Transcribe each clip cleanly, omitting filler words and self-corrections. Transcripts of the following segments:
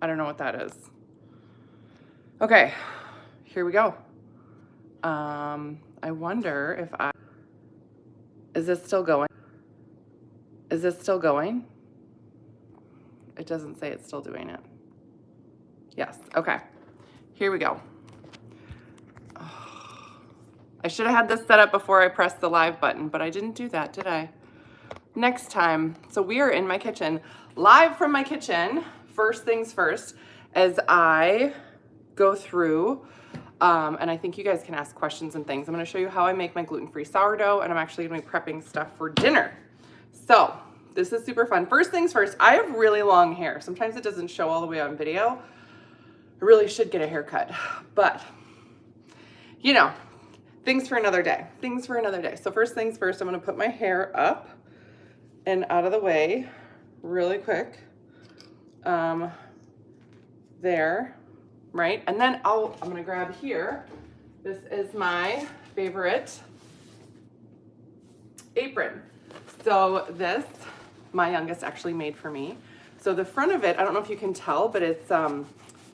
I don't know what that is. Okay, here we go. I wonder if is this still going? Is this still going? It doesn't say it's still doing it. Yes, okay. Here we go. Oh, I should have had this set up before I pressed the live button, but I didn't do that, did I? Next time. So we are in my kitchen, live from my kitchen. First things first, as I go through, and I think you guys can ask questions and things. I'm gonna show you how I make my gluten-free sourdough, and I'm actually gonna be prepping stuff for dinner. So this is super fun. First things first, I have really long hair. Sometimes it doesn't show all the way on video. I really should get a haircut, but you know, things for another day. Things for another day. So first things first, I'm gonna put my hair up and out of the way really quick. There, right? And then I'm gonna grab here. This is my favorite apron. So this, my youngest actually made for me. So the front of it, I don't know if you can tell, but it's a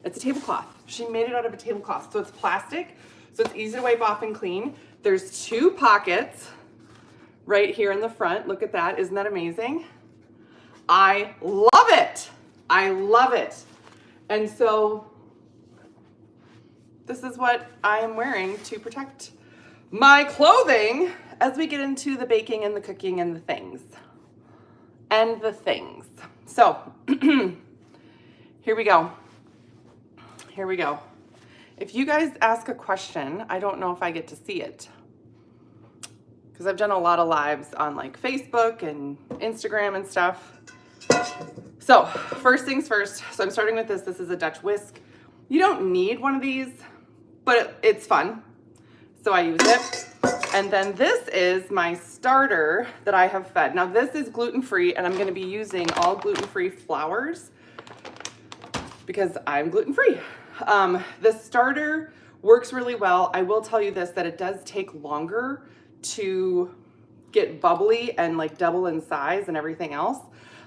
tablecloth. She made it out of a tablecloth. So it's plastic, so it's easy to wipe off and clean. There's 2 pockets right here in the front. Look at that, isn't that amazing? I love it. I love it. And so this is what I am wearing to protect my clothing as we get into the baking and the cooking and the things. And the things. So here we go. Here we go. If you guys ask a question, I don't know if I get to see it, because I've done a lot of lives on like Facebook and Instagram and stuff. So first things first, so I'm starting with this. This is a Dutch whisk. You don't need one of these, but it's fun. So I use it. And then this is my starter that I have fed. Now this is gluten-free, and I'm gonna be using all gluten-free flours because I'm gluten-free. The starter works really well. I will tell you this, that it does take longer to get bubbly and like double in size and everything else.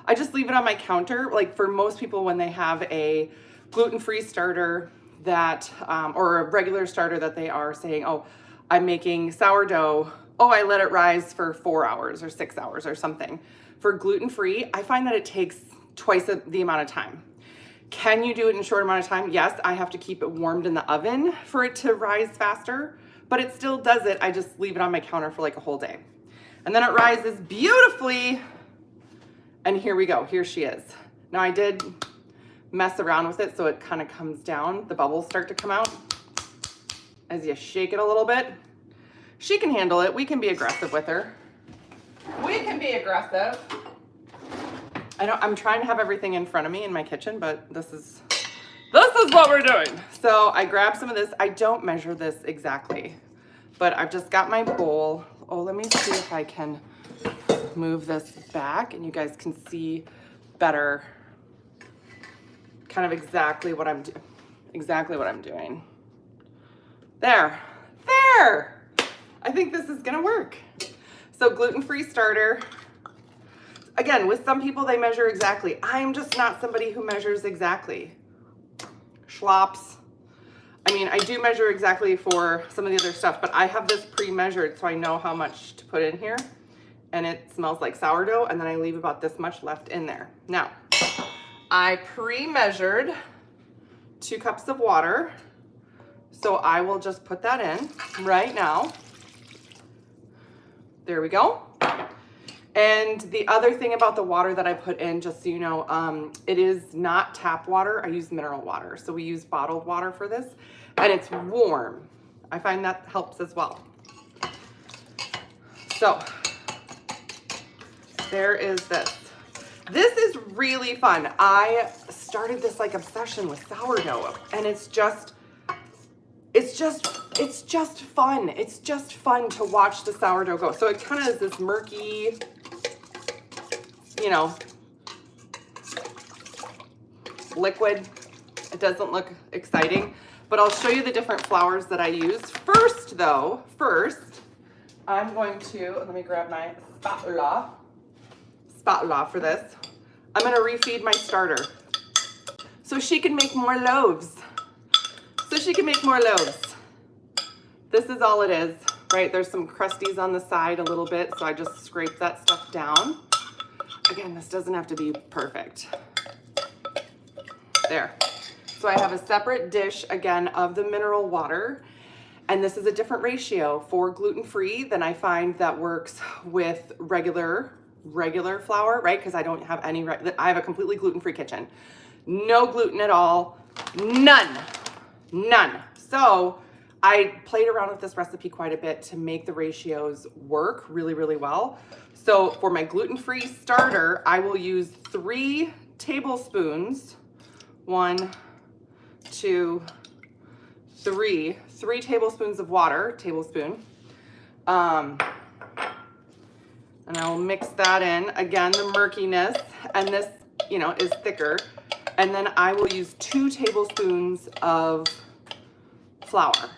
I just leave it on my counter. Like for most people, when they have a gluten-free starter that, or a regular starter that they are saying, oh, I'm making sourdough, oh, I let it rise for 4 hours or 6 hours or something. For gluten-free, I find that it takes twice the amount of time. Can you do it in a short amount of time? Yes, I have to keep it warmed in the oven for it to rise faster, but it still does it. I just leave it on my counter for like a whole day. And then it rises beautifully. And here we go, here she is. Now I did mess around with it so it kind of comes down. The bubbles start to come out as you shake it a little bit. She can handle it. We can be aggressive with her. We can be aggressive. I'm trying to have everything in front of me in my kitchen, but this is what we're doing. So I grabbed some of this. I don't measure this exactly, but I've just got my bowl. Oh, let me see if I can move this back and you guys can see better kind of exactly what I'm doing. There. I think this is gonna work. So gluten-free starter. Again, with some people, they measure exactly. I'm just not somebody who measures exactly. Schlops. I mean, I do measure exactly for some of the other stuff, but I have this pre-measured so I know how much to put in here. And it smells like sourdough, and then I leave about this much left in there. Now, I pre-measured 2 cups of water. So I will just put that in right now. There we go. And the other thing about the water that I put in, just so you know, it is not tap water. I use mineral water. So we use bottled water for this, and it's warm. I find that helps as well. So there is this. This is really fun. I started this like obsession with sourdough, and it's just fun. It's just fun to watch the sourdough go. So it kind of is this murky, you know, liquid. It doesn't look exciting, but I'll show you the different flours that I use. First, I'm going to, let me grab my spatula for this. I'm gonna refeed my starter. so she can make more loaves. This is all it is, right? There's some crusties on the side a little bit, so I just scrape that stuff down. Again, this doesn't have to be perfect. There. So I have a separate dish, again, of the mineral water, and this is a different ratio for gluten-free than I find that works with regular flour, right? Because I don't have any, I have a completely gluten-free kitchen. No gluten at all, none. So I played around with this recipe quite a bit to make the ratios work really, really well. So for my gluten-free starter, I will use 3 tablespoons, 1, 2, 3 tablespoons of water, and I will mix that in. Again, the murkiness, and this, you know, is thicker. And then I will use 2 tablespoons of flour.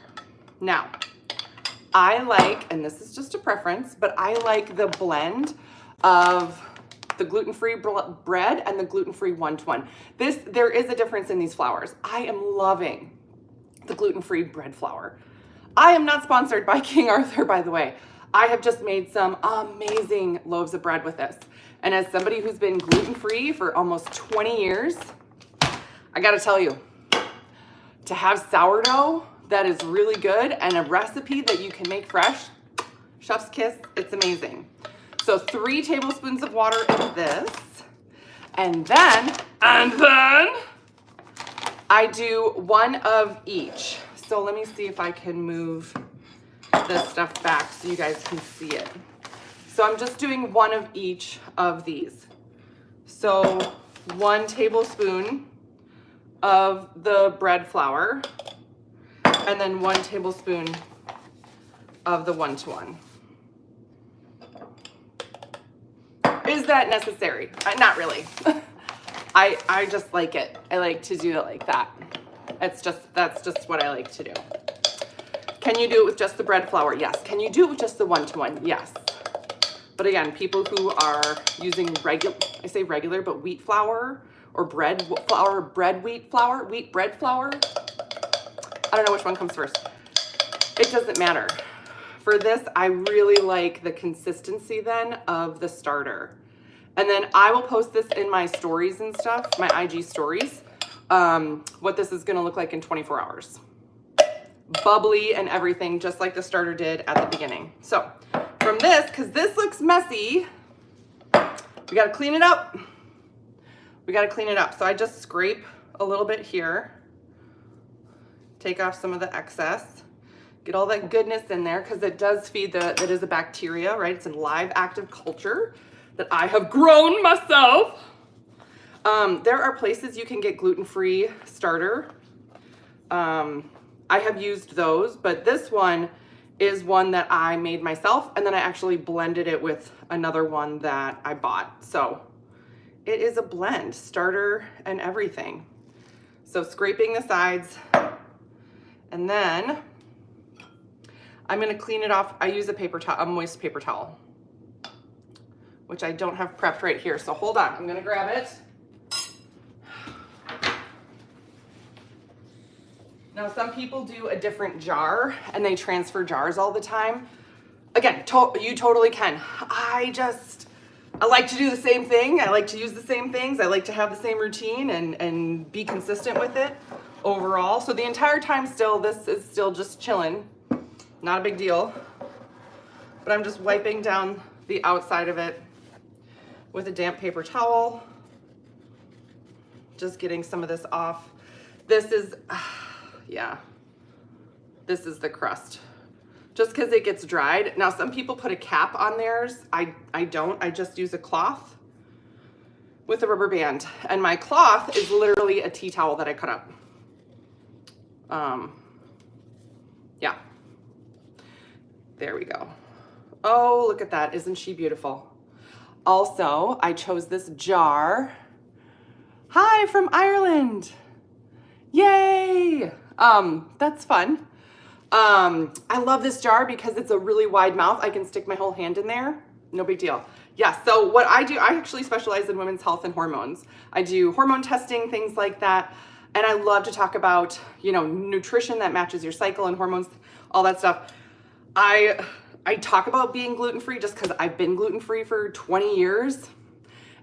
Now, I like, and this is just a preference, but I like the blend of the gluten-free bread and the gluten-free 1-to-1. There is a difference in these flours. I am loving the gluten-free bread flour. I am not sponsored by King Arthur, by the way. I have just made some amazing loaves of bread with this. And as somebody who's been gluten-free for almost 20 years, I gotta tell you, to have sourdough that is really good and a recipe that you can make fresh, chef's kiss, it's amazing. So 3 tablespoons of water in this, and then I do 1 of each. So let me see if I can move this stuff back so you guys can see it. So I'm just doing 1 of each of these. So 1 tablespoon of the bread flour, and then 1 tablespoon of the 1-to-1. Is that necessary? Not really. I just like it. I like to do it like that. That's just what I like to do. Can you do it with just the bread flour? Yes. Can you do it with just the 1-to-1? Yes. But again, people who are using I say regular, but wheat flour or bread flour, wheat bread flour. I don't know which one comes first. It doesn't matter. For this, I really like the consistency then of the starter. And then I will post this in my stories and stuff, my IG stories, what this is gonna look like in 24 hours. Bubbly and everything, just like the starter did at the beginning. So from this, because this looks messy, we gotta clean it up. So I just scrape a little bit here, take off some of the excess, get all that goodness in there, because it does feed it is a bacteria, right? It's a live active culture that I have grown myself. There are places you can get gluten-free starter. I have used those, but this one is one that I made myself, and then I actually blended it with another one that I bought. So it is a blend, starter and everything. So scraping the sides, and then I'm gonna clean it off. I use a moist paper towel, which I don't have prepped right here. So hold on, I'm gonna grab it. Now, some people do a different jar and they transfer jars all the time. Again, you totally can. I like to do the same thing. I like to use the same things. I like to have the same routine and be consistent with it overall. So the entire time this is still just chilling. Not a big deal. But I'm just wiping down the outside of it with a damp paper towel. Just getting some of this off. This is, yeah, this is the crust. Just because it gets dried. Now, some people put a cap on theirs. I don't. I just use a cloth with a rubber band. And my cloth is literally a tea towel that I cut up. Yeah. There we go. Oh, look at that. Isn't she beautiful? Also, I chose this jar. Hi, from Ireland. Yay. That's fun. I love this jar because it's a really wide mouth. I can stick my whole hand in there. No big deal. Yeah, so what I do, I actually specialize in women's health and hormones. I do hormone testing, things like that. And I love to talk about, you know, nutrition that matches your cycle and hormones, all that stuff. I talk about being gluten-free just because I've been gluten-free for 20 years.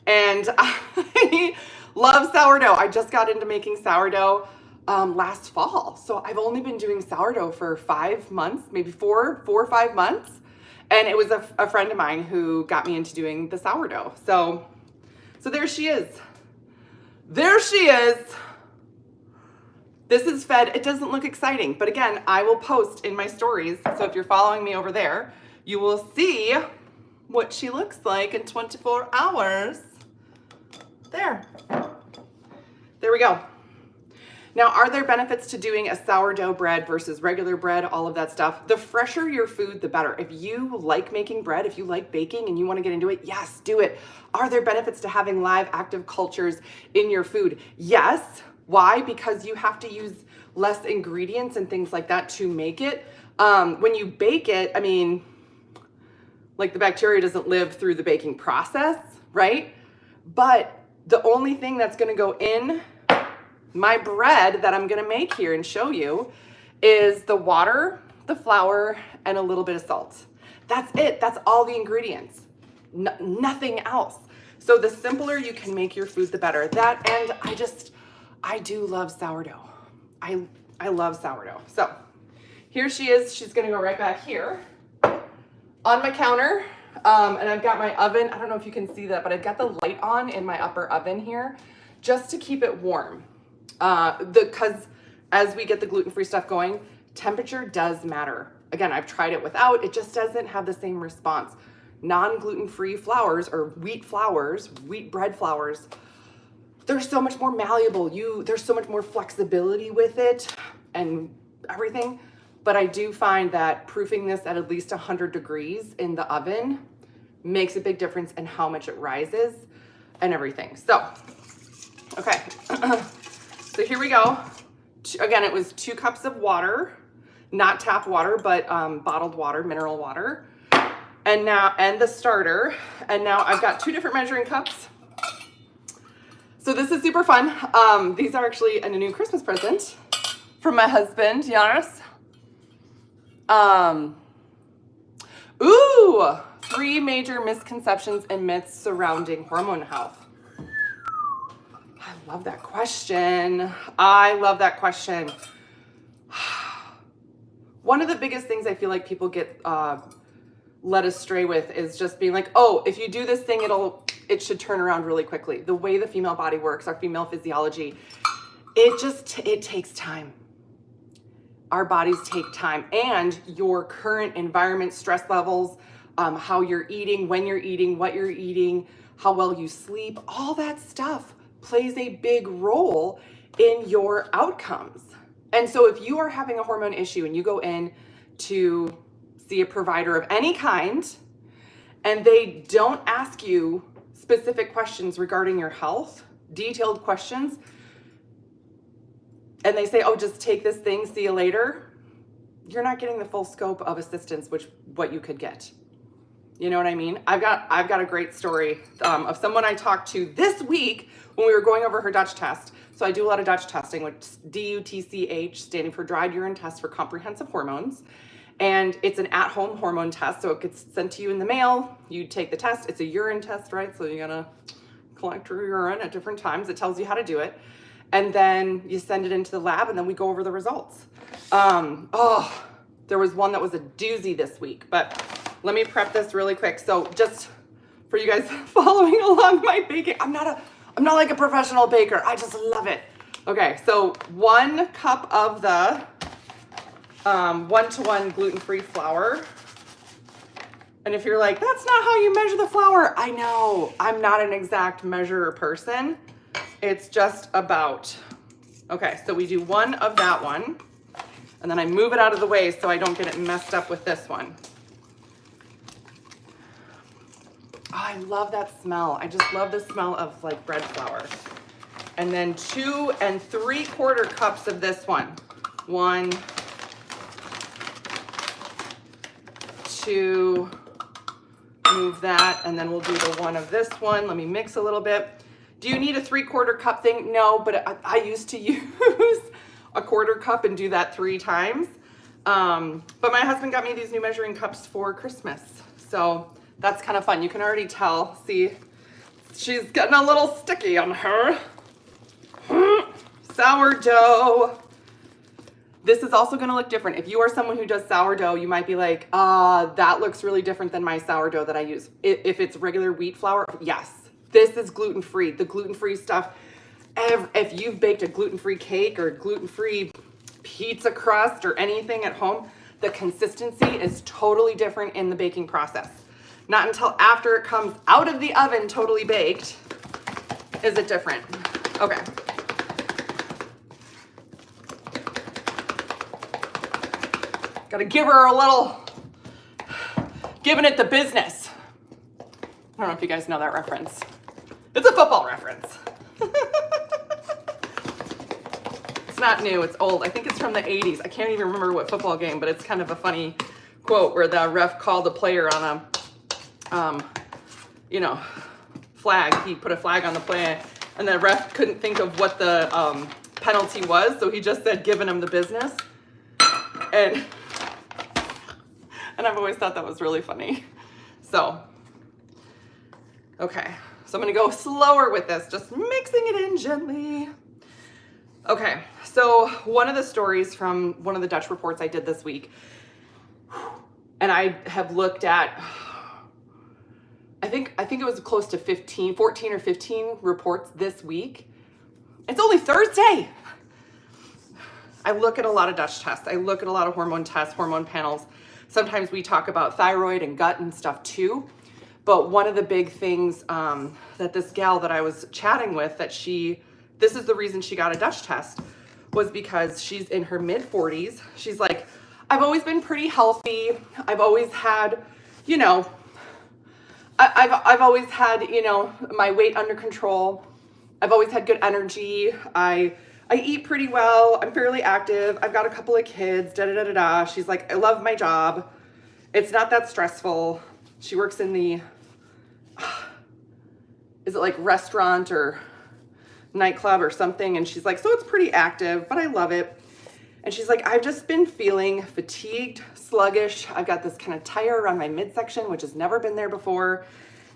And I love sourdough. I just got into making sourdough last fall. So I've only been doing sourdough for 5 months, maybe four or 5 months. And it was a friend of mine who got me into doing the sourdough. So there she is. There she is. This is fed. It doesn't look exciting, but again, I will post in my stories. So if you're following me over there, you will see what she looks like in 24 hours. There we go. Now, are there benefits to doing a sourdough bread versus regular bread, all of that stuff? The fresher your food, the better. If you like making bread, if you like baking and you want to get into it, yes, do it. Are there benefits to having live active cultures in your food? Yes. Why? Because you have to use less ingredients and things like that to make it. When you bake it, I mean, like the bacteria doesn't live through the baking process, right? But the only thing that's going to go in my bread that I'm going to make here and show you is the water, the flour, and a little bit of salt. That's it. That's all the ingredients. Nothing else. So the simpler you can make your food, the better. That, and I do love sourdough. I love sourdough. So here she is. She's going to go right back here on my counter. And I've got my oven. I don't know if you can see that, but I've got the light on in my upper oven here just to keep it warm. Because as we get the gluten-free stuff going, temperature does matter. Again, I've tried it without. It just doesn't have the same response. Non-gluten-free flours or wheat bread flours, they're so much more malleable. There's so much more flexibility with it and everything. But I do find that proofing this at least 100 degrees in the oven makes a big difference in how much it rises and everything. So, okay. So here we go. Again, it was 2 cups of water, not tap water, but bottled water, mineral water. And the starter. And now I've got 2 different measuring cups. So this is super fun. These are actually a new Christmas present from my husband, Yanis. 3 major misconceptions and myths surrounding hormone health. I love that question. One of the biggest things I feel like people get led astray with is just being like, oh, if you do this thing, it should turn around really quickly. The way the female body works, our female physiology, it takes time. Our bodies take time, and your current environment, stress levels, how you're eating, when you're eating, what you're eating, how well you sleep, all that stuff plays a big role in your outcomes. And so if you are having a hormone issue and you go in to see a provider of any kind and they don't ask you specific questions regarding your health, detailed questions, and they say, oh, just take this thing, see you later, you're not getting the full scope of assistance, what you could get. You know what I mean? I've got a great story of someone I talked to this week when we were going over her Dutch test. So I do a lot of Dutch testing, which is DUTCH, standing for Dried Urine Test for Comprehensive Hormones. And it's an at-home hormone test, so it gets sent to you in the mail. You take the test. It's a urine test, right? So you gotta collect your urine at different times. It tells you how to do it. And then you send it into the lab, and then we go over the results. There was one that was a doozy this week, but let me prep this really quick. So just for you guys following along my baking, I'm not like a professional baker. I just love it. Okay, so 1 cup of the 1-to-1 gluten-free flour. And if you're like, that's not how you measure the flour, I know, I'm not an exact measurer person. It's just about. Okay, so we do 1 of that one, and then I move it out of the way so I don't get it messed up with this one. Oh, I love that smell. I just love the smell of like bread flour. And then 2 3/4 cups of this one. 1, 2, move that, and then we'll do the one of this one. Let me mix a little bit. Do you need a 3/4 cup thing? No, but I used to use a 1/4 cup and do that 3 times. But my husband got me these new measuring cups for Christmas. So that's kind of fun. You can already tell, see, she's getting a little sticky on her. Sourdough. This is also gonna look different. If you are someone who does sourdough, you might be like, that looks really different than my sourdough that I use. If it's regular wheat flour, yes. This is gluten-free. The gluten-free stuff, if you've baked a gluten-free cake or gluten-free pizza crust or anything at home, the consistency is totally different in the baking process. Not until after it comes out of the oven totally baked is it different. Okay. Gotta give her a little, giving it the business. I don't know if you guys know that reference. It's a football reference. It's not new, it's old. I think it's from the 80s. I can't even remember what football game, but it's kind of a funny quote where the ref called a player on a, flag. He put a flag on the play, and the ref couldn't think of what the penalty was, so he just said, giving him the business. And I've always thought that was really funny. So, okay. So I'm gonna go slower with this, just mixing it in gently. Okay, so one of the stories from one of the Dutch reports I did this week, and I have looked at, I think it was close to 14 or 15 reports this week. It's only Thursday. I look at a lot of Dutch tests. I look at a lot of hormone tests, hormone panels. Sometimes we talk about thyroid and gut and stuff too. But one of the big things that this gal that I was chatting with, this is the reason she got a Dutch test, was because she's in her mid 40s. She's like, I've always been pretty healthy. I've always had, I've always had, my weight under control. I've always had good energy. I eat pretty well. I'm fairly active. I've got a couple of kids, da-da-da-da-da. She's like, I love my job. It's not that stressful. She works in the, is it like restaurant or nightclub or something? And she's like, so it's pretty active, but I love it. And she's like, I've just been feeling fatigued, sluggish. I've got this kind of tire around my midsection, which has never been there before.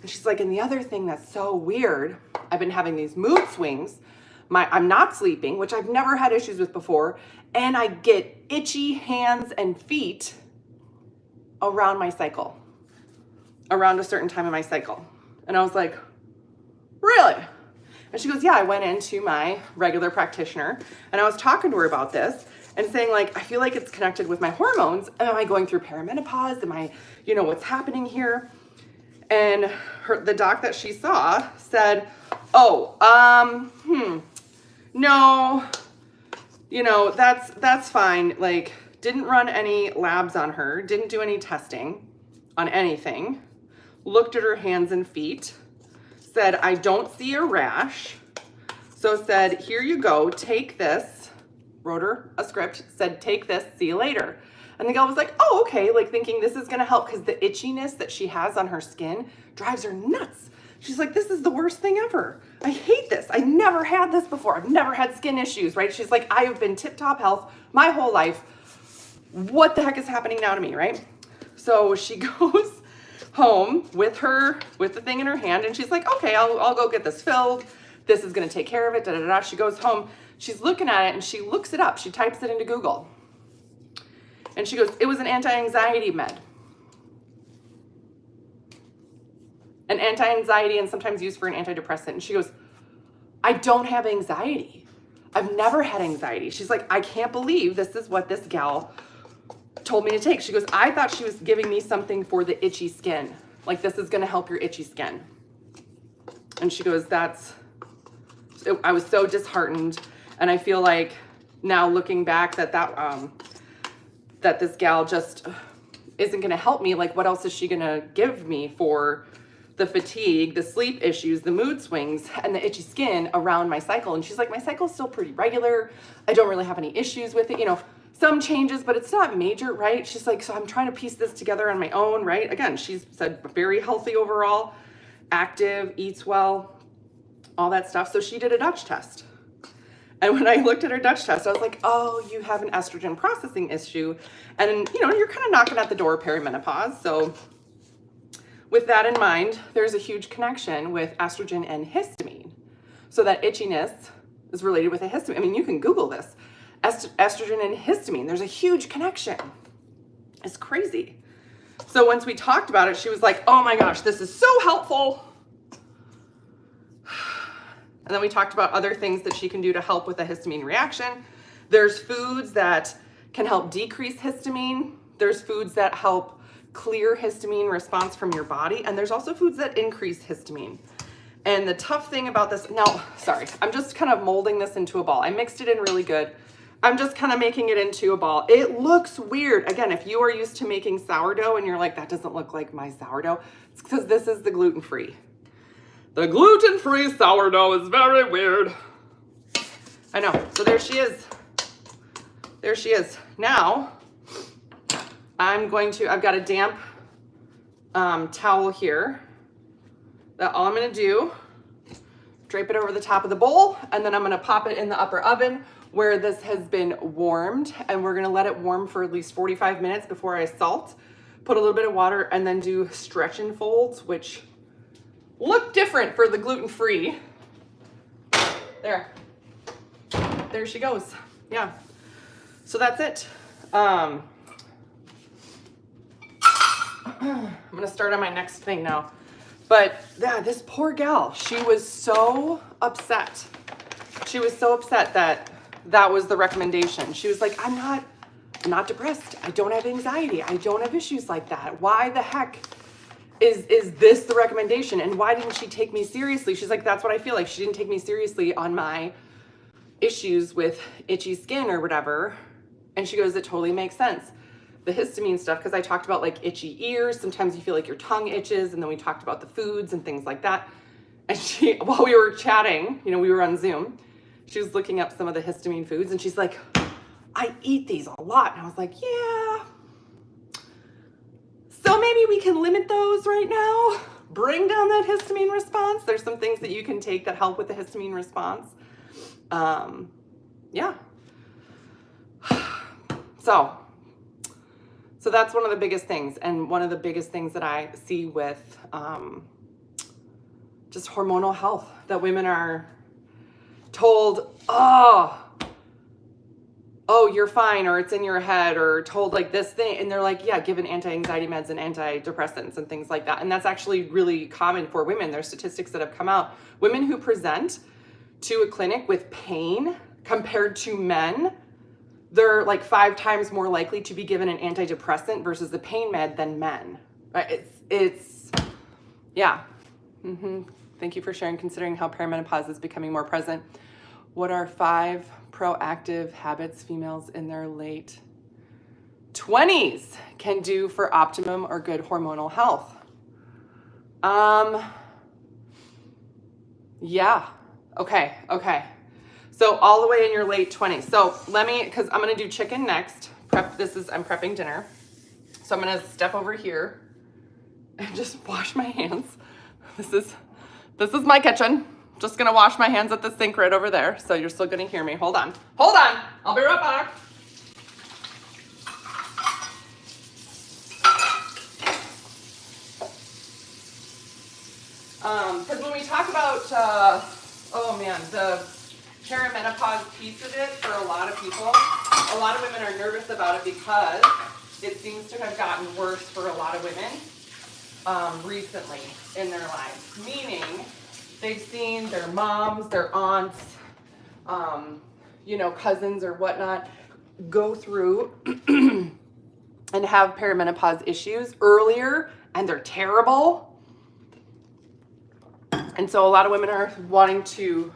And she's like, and the other thing that's so weird, I've been having these mood swings. I'm not sleeping, which I've never had issues with before. And I get itchy hands and feet around my cycle, around a certain time in my cycle. And I was like, really? And she goes, yeah, I went into my regular practitioner and I was talking to her about this and saying like, I feel like it's connected with my hormones. Am I going through perimenopause? Am I, what's happening here? And the doc that she saw said, no, that's fine. Like, didn't run any labs on her, didn't do any testing on anything, looked at her hands and feet, said, I don't see a rash. So said, here you go, take this, wrote her a script, said, take this, see you later. And the gal was like, oh, okay, like thinking this is gonna help because the itchiness that she has on her skin drives her nuts. She's like, this is the worst thing ever. I hate this. I never had this before. I've never had skin issues, right? She's like, I have been tip-top health my whole life. What the heck is happening now to me, right? So she goes home with the thing in her hand, and she's like, okay, I'll go get this filled. This is gonna take care of it, da-da-da. She goes home, she's looking at it, and she looks it up. She types it into Google. And she goes, it was an anti-anxiety med. An anti-anxiety and sometimes used for an antidepressant. And she goes, I don't have anxiety. I've never had anxiety. She's like, I can't believe this is what this gal told me to take. She goes, I thought she was giving me something for the itchy skin. Like, this is gonna help your itchy skin. And she goes, I was so disheartened. And I feel like now looking back that this gal just isn't gonna help me. Like, what else is she gonna give me for the fatigue, the sleep issues, the mood swings, and the itchy skin around my cycle? And she's like, my cycle's still pretty regular. I don't really have any issues with it. some changes, but it's not major, right? She's like, so I'm trying to piece this together on my own, right? Again, she's said very healthy overall, active, eats well, all that stuff. So she did a Dutch test. And when I looked at her Dutch test, I was like, oh, you have an estrogen processing issue. And, you know, you're kind of knocking at the door of perimenopause. So with that in mind, there's a huge connection with estrogen and histamine. So that itchiness is related with a histamine. I mean, you can Google this. Estrogen and histamine, there's a huge connection. It's crazy. So once we talked about it, she was like, oh my gosh, this is so helpful. And then we talked about other things that she can do to help with the histamine reaction. There's foods that can help decrease histamine. There's foods that help clear histamine response from your body. And there's also foods that increase histamine. And the tough thing about this, now, sorry, I'm just kind of molding this into a ball. I mixed it in really good. I'm just kind of making it into a ball. It looks weird. Again, if you are used to making sourdough and you're like, that doesn't look like my sourdough, it's because this is the gluten-free. The gluten-free sourdough is very weird. I know. So there she is. There she is. Now, I've got a damp towel here. That all I'm going to do, drape it over the top of the bowl, and then I'm going to pop it in the upper oven where this has been warmed, and we're going to let it warm for at least 45 minutes before I salt, put a little bit of water, and then do stretch and folds, which look different for the gluten-free. There she goes. Yeah. So that's it. I'm going to start on my next thing now. But yeah, this poor gal, she was so upset. She was so upset that was the recommendation. She was like, I'm not depressed. I don't have anxiety. I don't have issues like that. Why the heck is this the recommendation? And why didn't she take me seriously? She's like, that's what I feel like. She didn't take me seriously on my issues with itchy skin or whatever. And she goes, it totally makes sense. The histamine stuff, because I talked about like itchy ears. Sometimes you feel like your tongue itches. And then we talked about the foods and things like that. And she, while we were chatting, you know, we were on Zoom, she was looking up some of the histamine foods and she's like, I eat these a lot. And I was like, yeah. So maybe we can limit those right now. Bring down that histamine response. There's some things that you can take that help with the histamine response. Yeah. So that's one of the biggest things. And one of the biggest things that I see with just hormonal health, that women are told, oh, you're fine, or it's in your head, or told like this thing. And they're like, yeah, given anti-anxiety meds and antidepressants and things like that. And that's actually really common for women. There's statistics that have come out. Women who present to a clinic with pain compared to men, they're like 5 times more likely to be given an antidepressant versus the pain med than men. Right? It's yeah. Thank you for sharing, considering how perimenopause is becoming more present. What are 5 proactive habits females in their late 20s can do for optimum or good hormonal health? Yeah. Okay. So all the way in your late 20s. So let me, because I'm going to do chicken next. I'm prepping dinner. So I'm going to step over here and just wash my hands. This is my kitchen. Just going to wash my hands at the sink right over there. So you're still going to hear me. Hold on. I'll be right back. Because when we talk about, the perimenopause piece of it, for a lot of people, a lot of women are nervous about it because it seems to have gotten worse for a lot of women recently in their lives. Meaning, they've seen their moms, their aunts, cousins or whatnot go through and have perimenopause issues earlier, and they're terrible. And so a lot of women are wanting to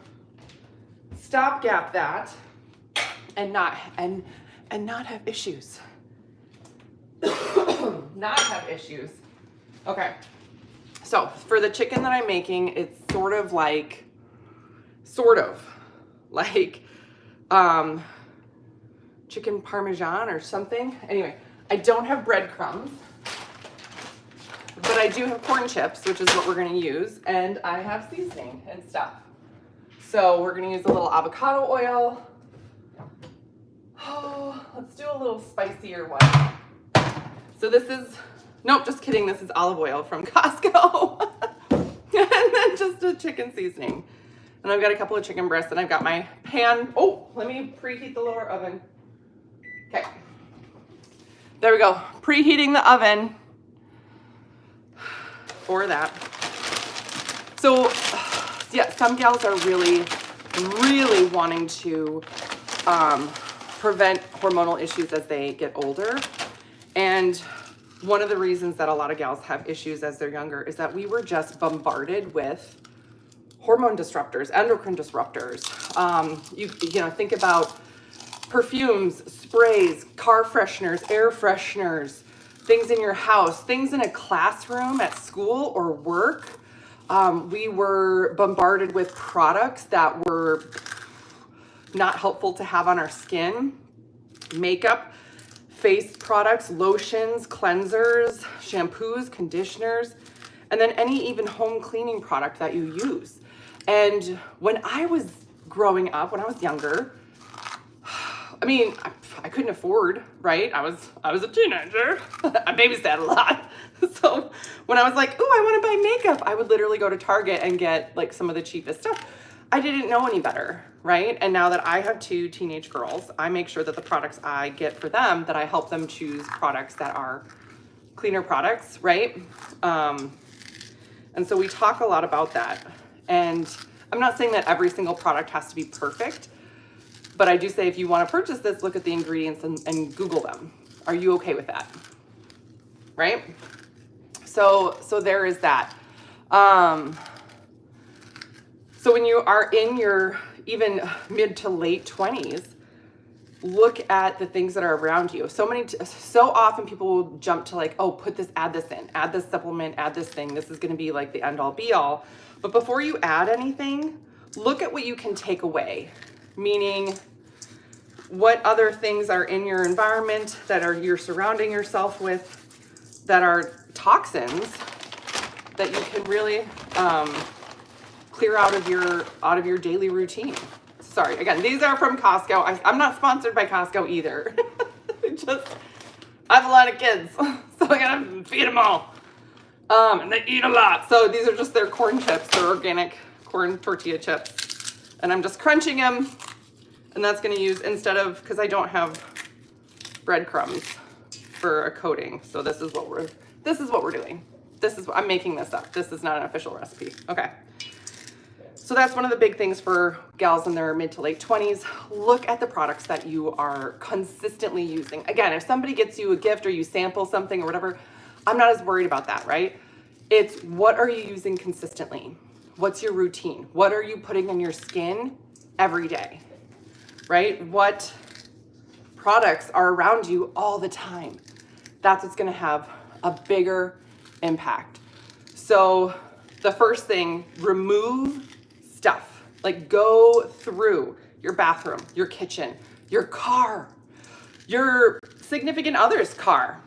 stopgap that and not have issues. Not have issues. Okay. So for the chicken that I'm making, it's sort of like chicken parmesan or something. Anyway, I don't have breadcrumbs, but I do have corn chips, which is what we're gonna use, and I have seasoning and stuff. So we're gonna use a little avocado oil. Oh, let's do a little spicier one. So this is, nope, just kidding, this is olive oil from Costco. And then just a chicken seasoning. And I've got a couple of chicken breasts, and I've got my pan. Oh, let me preheat the lower oven. Okay. There we go. Preheating the oven for that. So, yeah, some gals are really, really wanting to prevent hormonal issues as they get older. And one of the reasons that a lot of gals have issues as they're younger is that we were just bombarded with hormone disruptors, endocrine disruptors. You know, think about perfumes, sprays, car fresheners, air fresheners, things in your house, things in a classroom, at school or work. We were bombarded with products that were not helpful to have on our skin. Makeup, face products, lotions, cleansers, shampoos, conditioners, and then any even home cleaning product that you use. And when I was growing up, when I was younger, I mean, I couldn't afford, right? I was a teenager. I babysat a lot. So when I was like, oh, I want to buy makeup, I would literally go to Target and get like some of the cheapest stuff. I didn't know any better, right? And now that I have 2 teenage girls, I make sure that the products I get for them, that I help them choose products that are cleaner products, right? And so we talk a lot about that. And I'm not saying that every single product has to be perfect, but I do say if you want to purchase this, look at the ingredients and Google them. Are you okay with that? Right? So there is that. So when you are in your even mid to late 20s, look at the things that are around you. So often people will jump to like, oh, add this supplement, add this thing. This is going to be like the end all be all. But before you add anything, look at what you can take away. Meaning, what other things are in your environment that you're surrounding yourself with that are toxins that you can really clear out of your daily routine. Sorry, again, these are from Costco. I'm not sponsored by Costco either. I have a lot of kids, so I gotta feed them all. And they eat a lot. So these are just their corn chips, their organic corn tortilla chips. And I'm just crunching them. And that's gonna use, instead of, because I don't have breadcrumbs for a coating. So this is what we're doing. I'm making this up. This is not an official recipe. Okay. So that's one of the big things for gals in their mid to late 20s. Look at the products that you are consistently using. Again, if somebody gets you a gift or you sample something or whatever, I'm not as worried about that, right? It's what are you using consistently? What's your routine? What are you putting in your skin every day, right? What products are around you all the time? That's what's gonna have a bigger impact. So the first thing, remove stuff. Like go through your bathroom, your kitchen, your car, your significant other's car.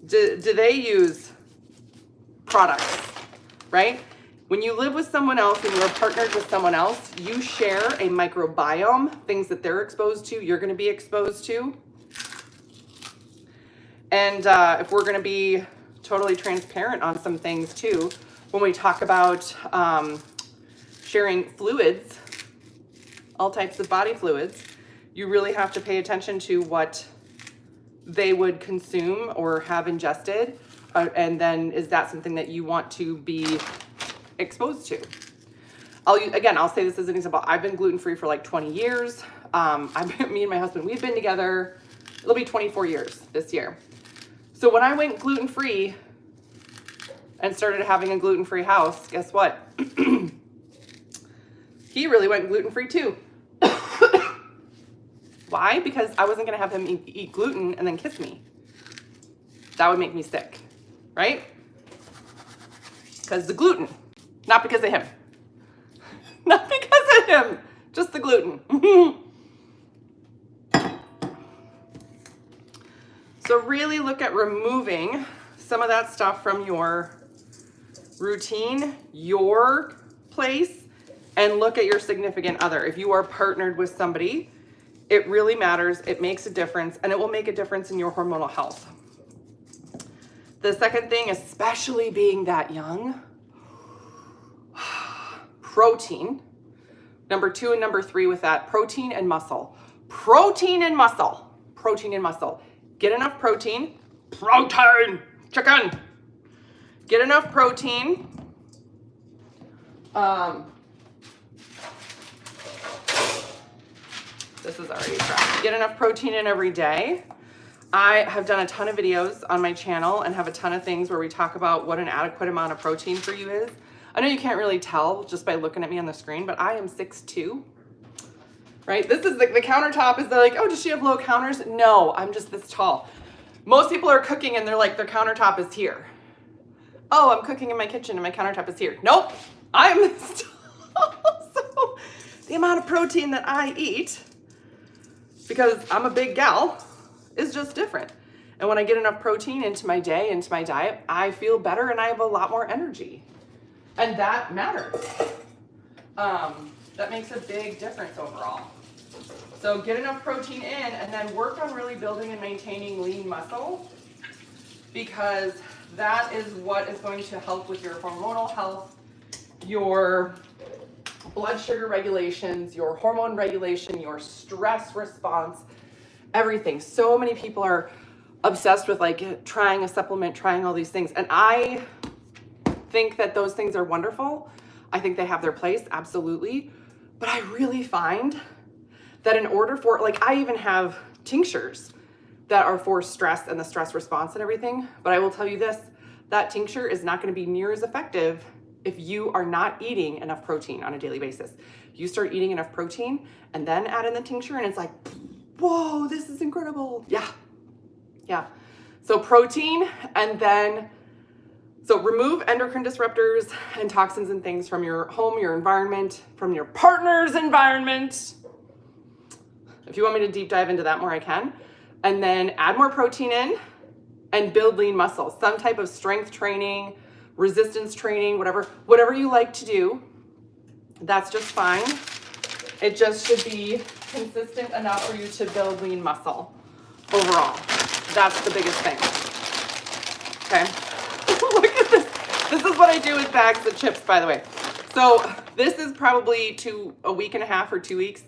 Do they use products, right? When you live with someone else and you're partnered with someone else, you share a microbiome, things that they're exposed to, you're gonna be exposed to. And if we're gonna be totally transparent on some things too, when we talk about sharing fluids, all types of body fluids, you really have to pay attention to what they would consume or have ingested. And then is that something that you want to be exposed to? I'll say this as an example. I've been gluten-free for like 20 years. Me and my husband, we've been together, it'll be 24 years this year. So when I went gluten-free and started having a gluten-free house, guess what? He really went gluten-free too. Why? Because I wasn't gonna have him eat gluten and then kiss me. That would make me sick, right? Because the gluten, not because of him. Not because of him, just the gluten. So really look at removing some of that stuff from your routine, your place, and look at your significant other. If you are partnered with somebody, it really matters. It makes a difference, and it will make a difference in your hormonal health. The second thing, especially being that young, protein. Number 2 and number 3 with that, protein and muscle. Protein and muscle. Protein and muscle. Get enough protein. Protein! Chicken! Get enough protein. This is already crap. Get enough protein in every day. I have done a ton of videos on my channel and have a ton of things where we talk about what an adequate amount of protein for you is. I know you can't really tell just by looking at me on the screen, but I am 6'2", right? This is the countertop is like, oh, does she have low counters? No, I'm just this tall. Most people are cooking and they're like, their countertop is here. Oh, I'm cooking in my kitchen and my countertop is here. Nope, I'm this tall. So the amount of protein that I eat, because I'm a big gal, is just different. And when I get enough protein into my day, into my diet, I feel better and I have a lot more energy. And that matters. That makes a big difference overall. So get enough protein in and then work on really building and maintaining lean muscle, because that is what is going to help with your hormonal health, your blood sugar regulations, your hormone regulation, your stress response, everything. So many people are obsessed with like trying a supplement, trying all these things. And I think that those things are wonderful. I think they have their place, absolutely. But I really find that in order for, like, I even have tinctures that are for stress and the stress response and everything. But I will tell you this, that tincture is not going to be near as effective if you are not eating enough protein on a daily basis. You start eating enough protein and then add in the tincture and it's like, whoa, this is incredible. Yeah. So protein, and then, so remove endocrine disruptors and toxins and things from your home, your environment, from your partner's environment. If you want me to deep dive into that more, I can. And then add more protein in and build lean muscle, some type of strength training, resistance training, whatever you like to do, that's just fine. It just should be consistent enough for you to build lean muscle overall. That's the biggest thing. Okay. Look at this. This is what I do with bags of chips, by the way. So this is probably a week and a half or 2 weeks.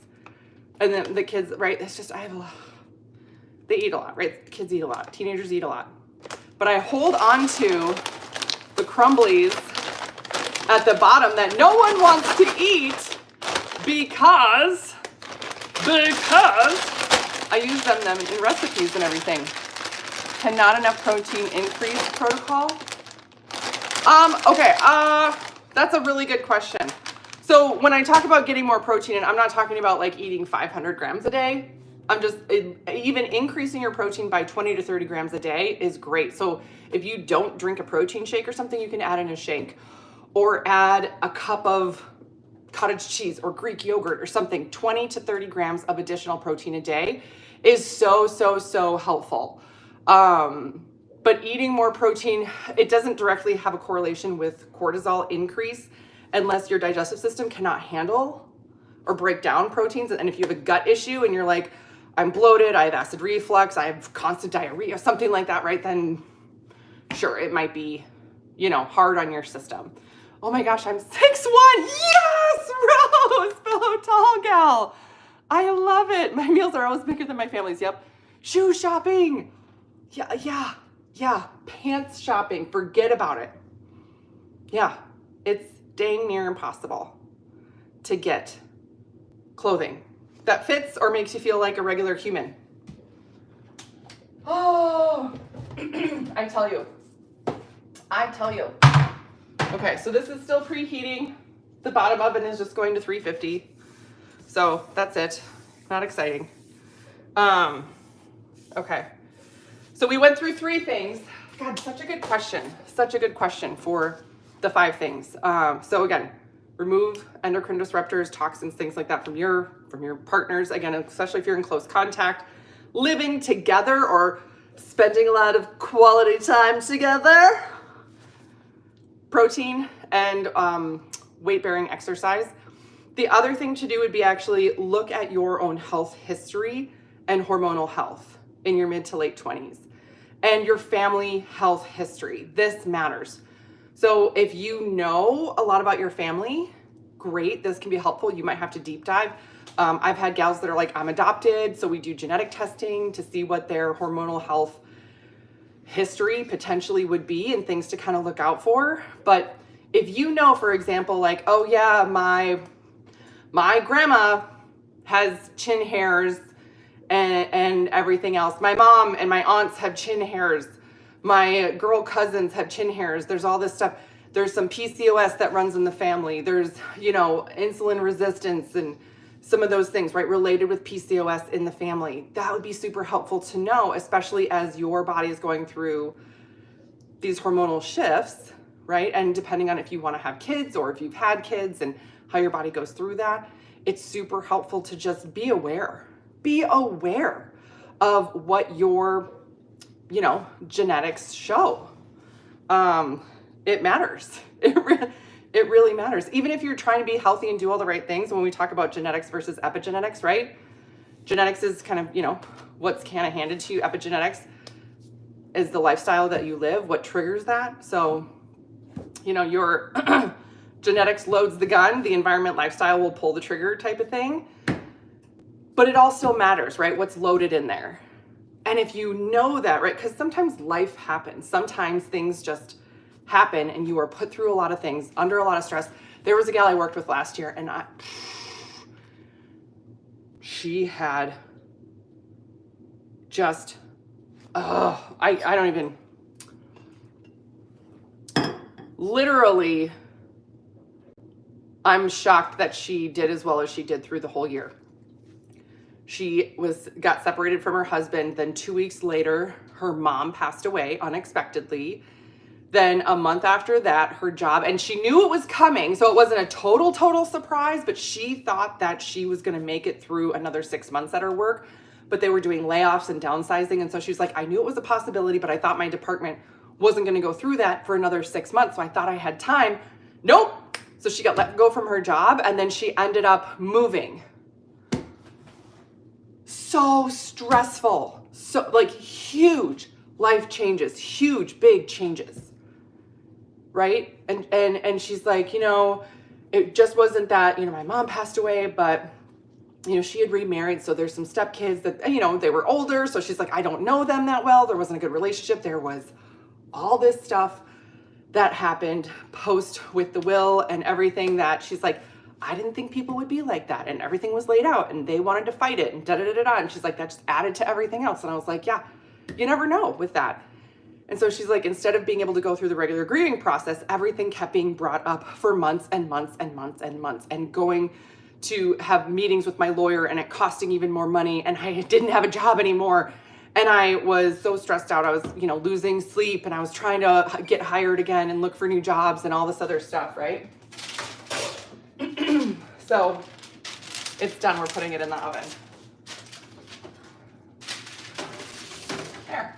And then the kids, right? It's just, they eat a lot, right? Kids eat a lot. Teenagers eat a lot. But I hold on to the crumblies at the bottom that no one wants to eat because I use them in recipes and everything. Can not enough protein increase protocol? Okay, that's a really good question. So when I talk about getting more protein, and I'm not talking about like eating 500 grams a day, I'm just, even increasing your protein by 20 to 30 grams a day is great. So if you don't drink a protein shake or something, you can add in a shake or add a cup of cottage cheese or Greek yogurt or something. 20 to 30 grams of additional protein a day is so helpful. But eating more protein, it doesn't directly have a correlation with cortisol increase unless your digestive system cannot handle or break down proteins. And if you have a gut issue and you're like, I'm bloated, I have acid reflux, I have constant diarrhea, something like that, right? Then sure, it might be, hard on your system. Oh my gosh, I'm 6'1". Yes, Rose, fellow tall gal. I love it. My meals are always bigger than my family's. Yep. Shoe shopping. Yeah. Pants shopping. Forget about it. Yeah. It's dang near impossible to get clothing that fits or makes you feel like a regular human. Oh, I tell you. Okay, so this is still preheating. The bottom oven is just going to 350. So that's it. Not exciting. Okay. So we went through 3 things. God, such a good question. Such a good question for the 5 things. So again, remove endocrine disruptors, toxins, things like that from your partners. Again, especially if you're in close contact, living together or spending a lot of quality time together, protein, and weight-bearing exercise. The other thing to do would be actually look at your own health history and hormonal health in your mid to late 20s and your family health history. This matters. So if you know a lot about your family, great, this can be helpful. You might have to deep dive. I've had gals that are like, I'm adopted, so we do genetic testing to see what their hormonal health history potentially would be and things to kind of look out for. But if you know, for example, like, oh yeah, my grandma has chin hairs and everything else. My mom and my aunts have chin hairs. My girl cousins have chin hairs. There's all this stuff. There's some PCOS that runs in the family. There's, insulin resistance and some of those things, right, related with PCOS in the family. That would be super helpful to know, especially as your body is going through these hormonal shifts, right? And depending on if you want to have kids or if you've had kids and how your body goes through that, it's super helpful to just be aware. Be aware of what your, genetics show. It matters. It really matters. Even if you're trying to be healthy and do all the right things, when we talk about genetics versus epigenetics, right? Genetics is kind of, what's kind of handed to you. Epigenetics is the lifestyle that you live, what triggers that. So, your genetics loads the gun, the environment, lifestyle will pull the trigger type of thing. But it all still matters, right? What's loaded in there. And if you know that, right? Because sometimes life happens. Sometimes things just happen and you are put through a lot of things, under a lot of stress. There was a gal I worked with last year and she had just, I don't even, literally, I'm shocked that she did as well as she did through the whole year. She got separated from her husband. Then 2 weeks later, her mom passed away unexpectedly. Then a month after that, her job, and she knew it was coming. So it wasn't a total surprise, but she thought that she was going to make it through another 6 months at her work, but they were doing layoffs and downsizing. And so she was like, I knew it was a possibility, but I thought my department wasn't going to go through that for another 6 months. So I thought I had time. Nope. So she got let go from her job and then she ended up moving. So stressful. So like huge life changes, huge, big changes. Right? And she's like, it just wasn't that, my mom passed away, but, she had remarried. So there's some stepkids that, they were older. So she's like, I don't know them that well. There wasn't a good relationship. There was all this stuff that happened post with the will and everything that she's like, I didn't think people would be like that. And everything was laid out and they wanted to fight it and da-da-da-da-da. And she's like, that just added to everything else. And I was like, yeah, you never know with that. And so she's like, instead of being able to go through the regular grieving process, everything kept being brought up for months and months and months and months, and going to have meetings with my lawyer and it costing even more money. And I didn't have a job anymore. And I was so stressed out. I was, losing sleep, and I was trying to get hired again and look for new jobs and all this other stuff, right? So it's done. We're putting it in the oven. There.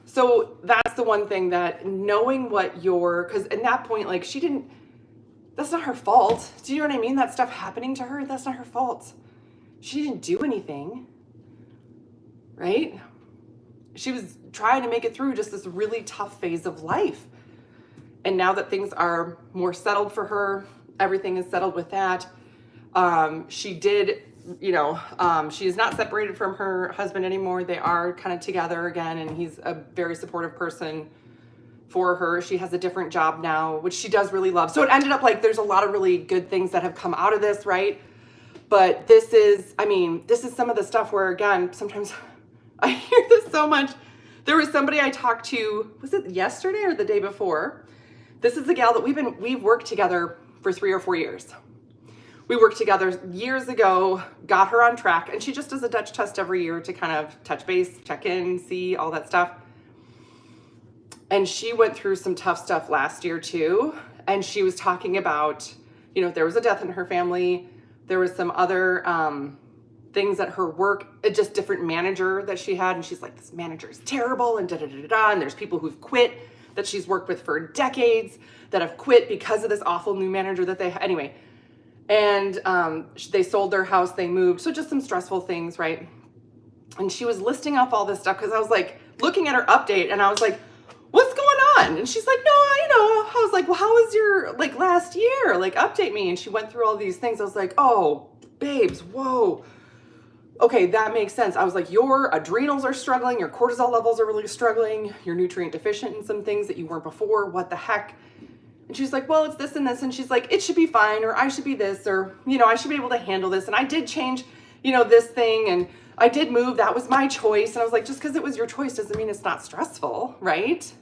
So that's the one thing, that knowing what because at that point, like, that's not her fault. Do you know what I mean? That stuff happening to her, that's not her fault. She didn't do anything, right? She was trying to make it through just this really tough phase of life. And now that things are more settled for her, everything is settled with that. She did, she is not separated from her husband anymore. They are kind of together again, and he's a very supportive person for her. She has a different job now, which she does really love. So it ended up like there's a lot of really good things that have come out of this, right? But this is some of the stuff where, again, sometimes I hear this so much. There was somebody I talked to, was it yesterday or the day before? This is a gal that we've worked together for 3 or 4 years. We worked together years ago, got her on track, and she just does a Dutch test every year to kind of touch base, check in, see all that stuff. And she went through some tough stuff last year too. And she was talking about, there was a death in her family. There was some other things at her work, a just different manager that she had. And she's like, this manager is terrible and da-da-da-da-da. And there's people who've quit that she's worked with for decades that have quit because of this awful new manager that they, anyway. And they sold their house, they moved. So just some stressful things, right? And she was listing off all this stuff because I was like looking at her update and I was like, what's going on? And she's like, no, I was like, well, how was your like last year? Like update me. And she went through all these things. I was like, oh, babes, whoa. Okay, that makes sense. I was like, your adrenals are struggling, your cortisol levels are really struggling, you're nutrient deficient in some things that you weren't before. What the heck? And she's like, well, it's this and this. And she's like, it should be fine, or I should be this, or, I should be able to handle this. And I did change, this thing, and I did move. That was my choice. And I was like, just because it was your choice doesn't mean it's not stressful, right?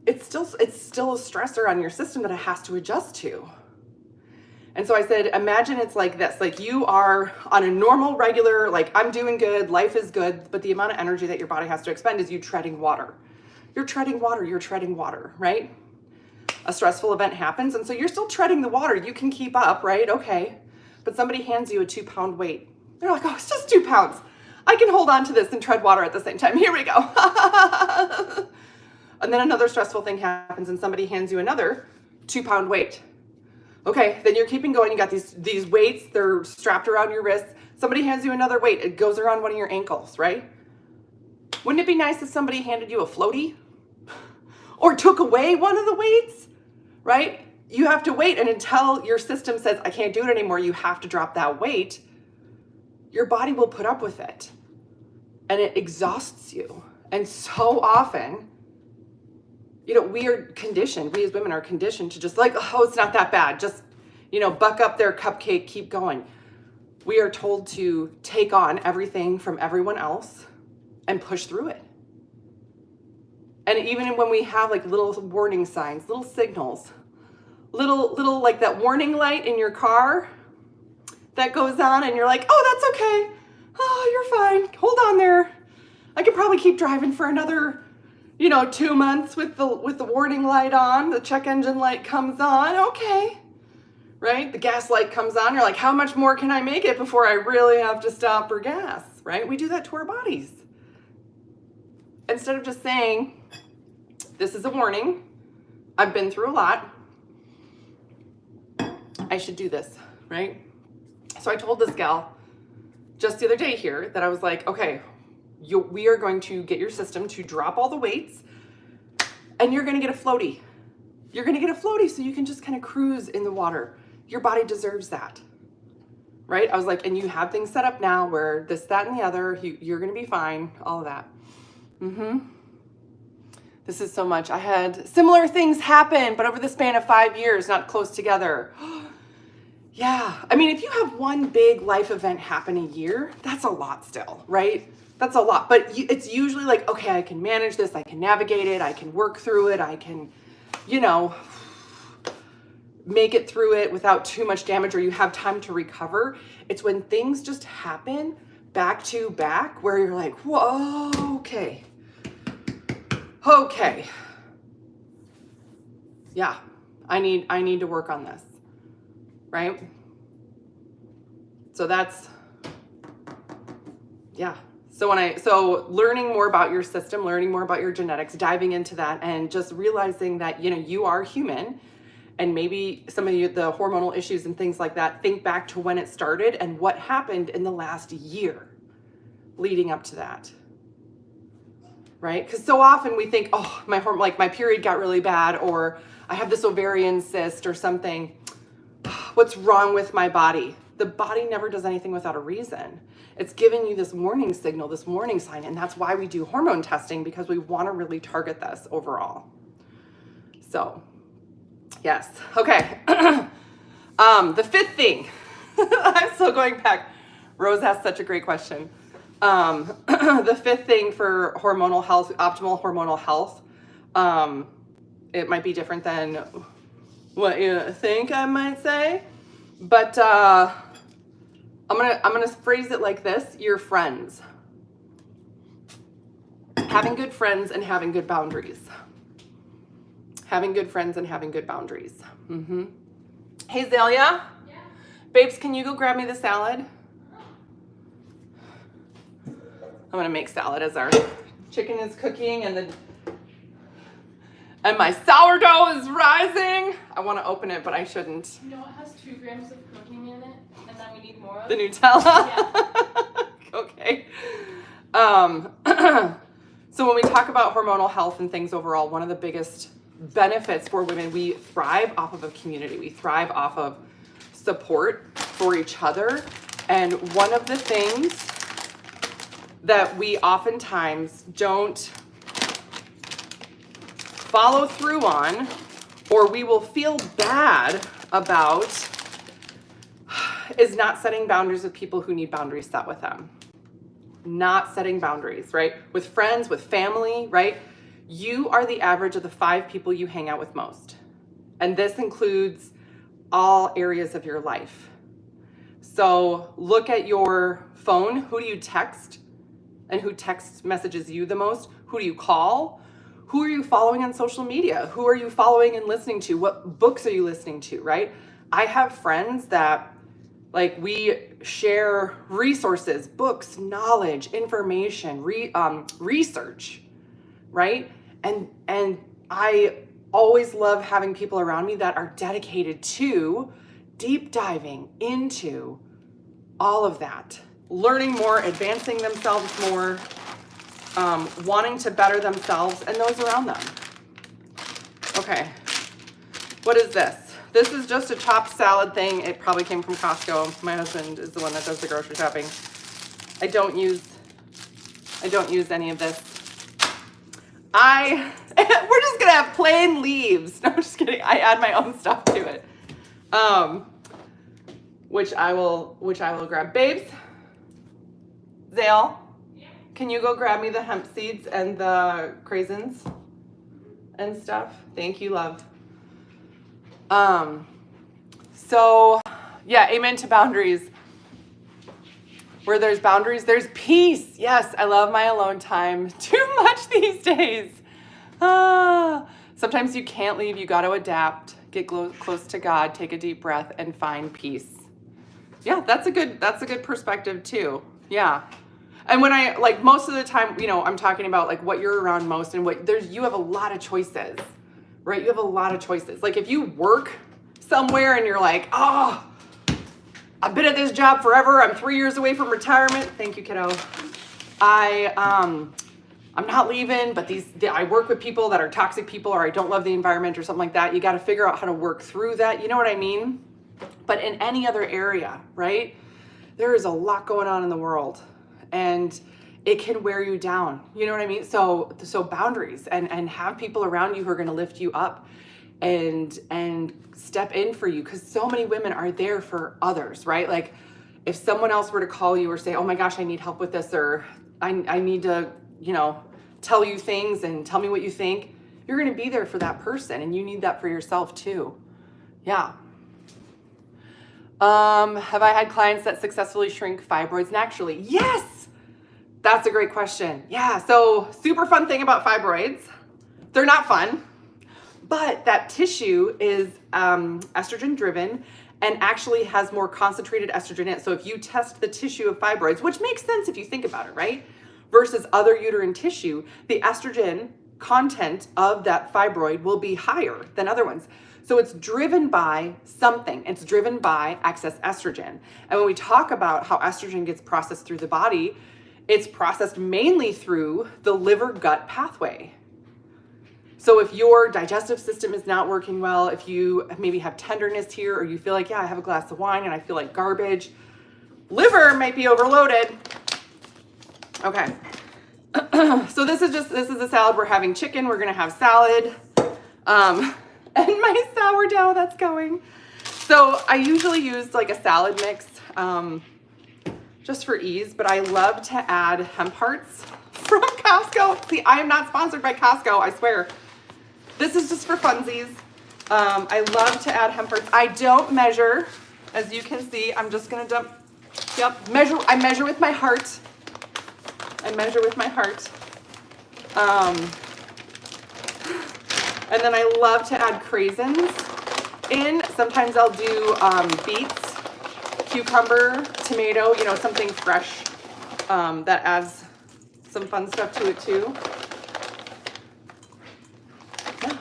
It's still a stressor on your system that it has to adjust to. And so I said, imagine it's like this, like you are on a normal, regular, like I'm doing good, life is good, but the amount of energy that your body has to expend is you treading water. You're treading water, right? A stressful event happens, and so you're still treading the water. You can keep up, right? Okay. But somebody hands you a 2-pound weight. They're like, oh, it's just 2 pounds. I can hold on to this and tread water at the same time. Here we go. And then another stressful thing happens and somebody hands you another 2-pound weight. Okay, then you're keeping going. You got these weights, they're strapped around your wrists. Somebody hands you another weight. It goes around one of your ankles, right? Wouldn't it be nice if somebody handed you a floaty or took away one of the weights, right? You have to wait, and until your system says, I can't do it anymore, you have to drop that weight, your body will put up with it. And it exhausts you. And so often, we are conditioned, we as women are conditioned to just like, oh, it's not that bad. Just, buck up their cupcake, keep going. We are told to take on everything from everyone else and push through it. And even when we have like little warning signs, little signals, little like that warning light in your car that goes on and you're like, oh, that's okay. Oh, you're fine. Hold on there. I could probably keep driving for another 2 months with the warning light on, the check engine light comes on, okay, right? The gas light comes on, you're like, how much more can I make it before I really have to stop for gas, right? We do that to our bodies. Instead of just saying, this is a warning, I've been through a lot, I should do this, right? So I told this gal just the other day here that I was like, okay, we are going to get your system to drop all the weights and you're going to get a floaty. You're going to get a floaty so you can just kind of cruise in the water. Your body deserves that, right? I was like, and you have things set up now where this, that, and the other, you're going to be fine, all of that. This is so much. I had similar things happen, but over the span of 5 years, not close together. Yeah. I mean, if you have one big life event happen a year, that's a lot still, right? That's a lot, but it's usually like, okay, I can manage this, I can navigate it, I can work through it, I can, make it through it without too much damage, or you have time to recover. It's when things just happen back to back where you're like, whoa, okay. Yeah, I need to work on this, right? So that's, yeah. So learning more about your system, learning more about your genetics, diving into that, and just realizing that, you are human, and maybe some of the hormonal issues and things like that, think back to when it started and what happened in the last year leading up to that, right? Because so often we think, oh, my period got really bad, or I have this ovarian cyst or something. What's wrong with my body? The body never does anything without a reason. It's giving you this warning signal, this warning sign, and that's why we do hormone testing, because we want to really target this overall. So, yes. Okay. The fifth thing, I'm still going back. Rose asked such a great question. The fifth thing for hormonal health, optimal hormonal health, it might be different than what you think I might say, but I'm gonna phrase it like this: your friends. Having good friends and having good boundaries. Having good friends and having good boundaries. Hey, Zelia? Yeah. Babes, can you go grab me the salad? I'm gonna make salad as our chicken is cooking and my sourdough is rising. I want to open it, but I shouldn't. You know, it has 2 grams of cooking in it, and then we need more of the Nutella. Yeah. Okay. So when we talk about hormonal health and things overall, one of the biggest benefits for women, we thrive off of a community. We thrive off of support for each other. And one of the things that we oftentimes don't follow through on, or we will feel bad about, is not setting boundaries with people who need boundaries set with them. Not setting boundaries, right? With friends, with family, right? You are the average of the 5 people you hang out with most. And this includes all areas of your life. So look at your phone. Who do you text? And who text messages you the most? Who do you call? Who are you following on social media? Who are you following and listening to? What books are you listening to, right? I have friends that, like, we share resources, books, knowledge, information, research, right? And I always love having people around me that are dedicated to deep diving into all of that, learning more, advancing themselves more, wanting to better themselves and those around them. Okay, what is this? This is just a chopped salad thing. It probably came from Costco. My husband is the one that does the grocery shopping. I don't use any of this. We're just gonna have plain leaves. No, I'm just kidding. I add my own stuff to it. Which I will grab. Babes, Zale, can you go grab me the hemp seeds and the craisins and stuff? Thank you, love. So yeah, amen to boundaries. Where there's boundaries, there's peace. Yes, I love my alone time too much these days. Sometimes you can't leave, you got to adapt, get close to God, take a deep breath and find peace. Yeah, that's a good perspective too. Yeah. And when I, like, most of the time, you know, I'm talking about like what you're around most and you have a lot of choices, right? You have a lot of choices. Like if you work somewhere and you're like, oh, I've been at this job forever. I'm 3 years away from retirement. Thank you, kiddo. I'm not leaving, but I work with people that are toxic people, or I don't love the environment or something like that. You got to figure out how to work through that. You know what I mean? But in any other area, right? There is a lot going on in the world and it can wear you down. You know what I mean? So boundaries and have people around you who are going to lift you up and step in for you, because so many women are there for others, right? Like if someone else were to call you or say, oh my gosh, I need help with this, or I need to, you know, tell you things and tell me what you think, you're going to be there for that person, and you need that for yourself too. Yeah. Have I had clients that successfully shrink fibroids naturally? Yes. That's a great question. Yeah. So super fun thing about fibroids. They're not fun, but that tissue is estrogen driven and actually has more concentrated estrogen in it. So if you test the tissue of fibroids, which makes sense if you think about it, right? Versus other uterine tissue, the estrogen content of that fibroid will be higher than other ones. So it's driven by something. It's driven by excess estrogen. And when we talk about how estrogen gets processed through the body, it's processed mainly through the liver-gut pathway. So if your digestive system is not working well, if you maybe have tenderness here, or you feel like, yeah, I have a glass of wine and I feel like garbage, liver might be overloaded. Okay. So this is a salad. We're having chicken. We're going to have salad. And my sourdough that's going. So I usually use like a salad mix, just for ease, but I love to add hemp hearts from Costco. See, I am not sponsored by Costco, I swear. This is just for funsies. I love to add hemp hearts. I don't measure, as you can see. I'm just gonna dump, I measure with my heart. And then I love to add craisins in. Sometimes I'll do beets, cucumber, tomato, you know, something fresh that adds some fun stuff to it too. Yeah.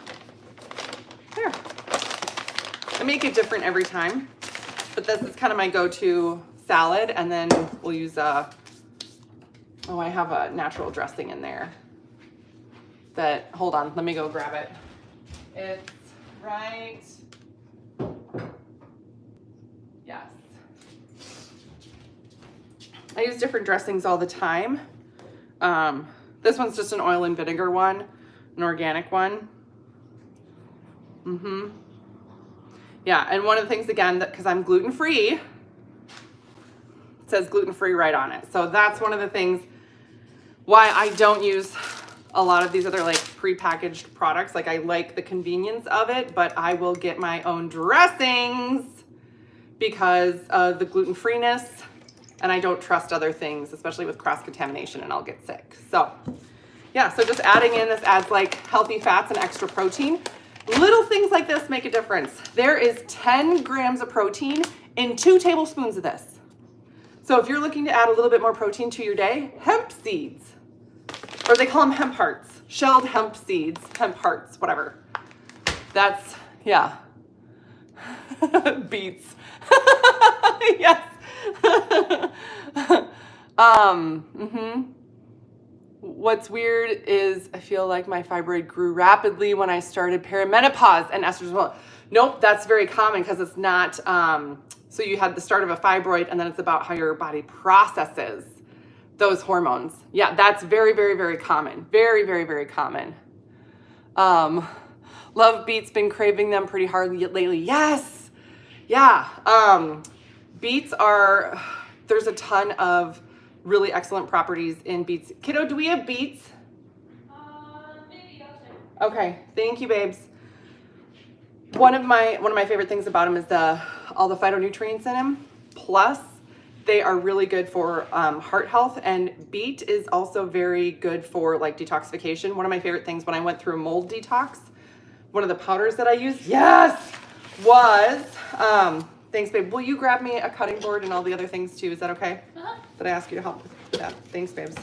There. I make it different every time, but this is kind of my go-to salad, and then we'll use I have a natural dressing in there that, hold on, let me go grab it. It's right, yes. I use different dressings all the time. This one's just an oil and vinegar one, an organic one. Yeah, and one of the things, again, that because I'm gluten-free, it says gluten-free right on it. So that's one of the things why I don't use a lot of these other like prepackaged products. Like I like the convenience of it, but I will get my own dressings because of the gluten-freeness, and I don't trust other things, especially with cross-contamination, and I'll get sick. So yeah, so just adding in this adds like healthy fats and extra protein. Little things like this make a difference. There is 10 grams of protein in 2 tablespoons of this. So if you're looking to add a little bit more protein to your day, hemp seeds, or they call them hemp hearts, shelled hemp seeds, hemp hearts, whatever. That's, yeah. Beets. Yes. What's weird is I feel like my fibroid grew rapidly when I started perimenopause and estrogen. Well, nope, that's very common because it's not, so you had the start of a fibroid and then it's about how your body processes those hormones. Yeah, that's very, very, very common. Very, very, very common. Love beets, been craving them pretty hard lately. Yes. Yeah. Beets are, there's a ton of really excellent properties in beets. Kiddo, do we have beets? Maybe I'll check. Okay, thank you, babes. One of my favorite things about them is all the phytonutrients in them. Plus, they are really good for heart health, and beet is also very good for like detoxification. One of my favorite things when I went through a mold detox, one of the powders that I used, yes, was thanks, babe. Will you grab me a cutting board and all the other things too? Is that okay? Did I ask you to help with that? Thanks, babes.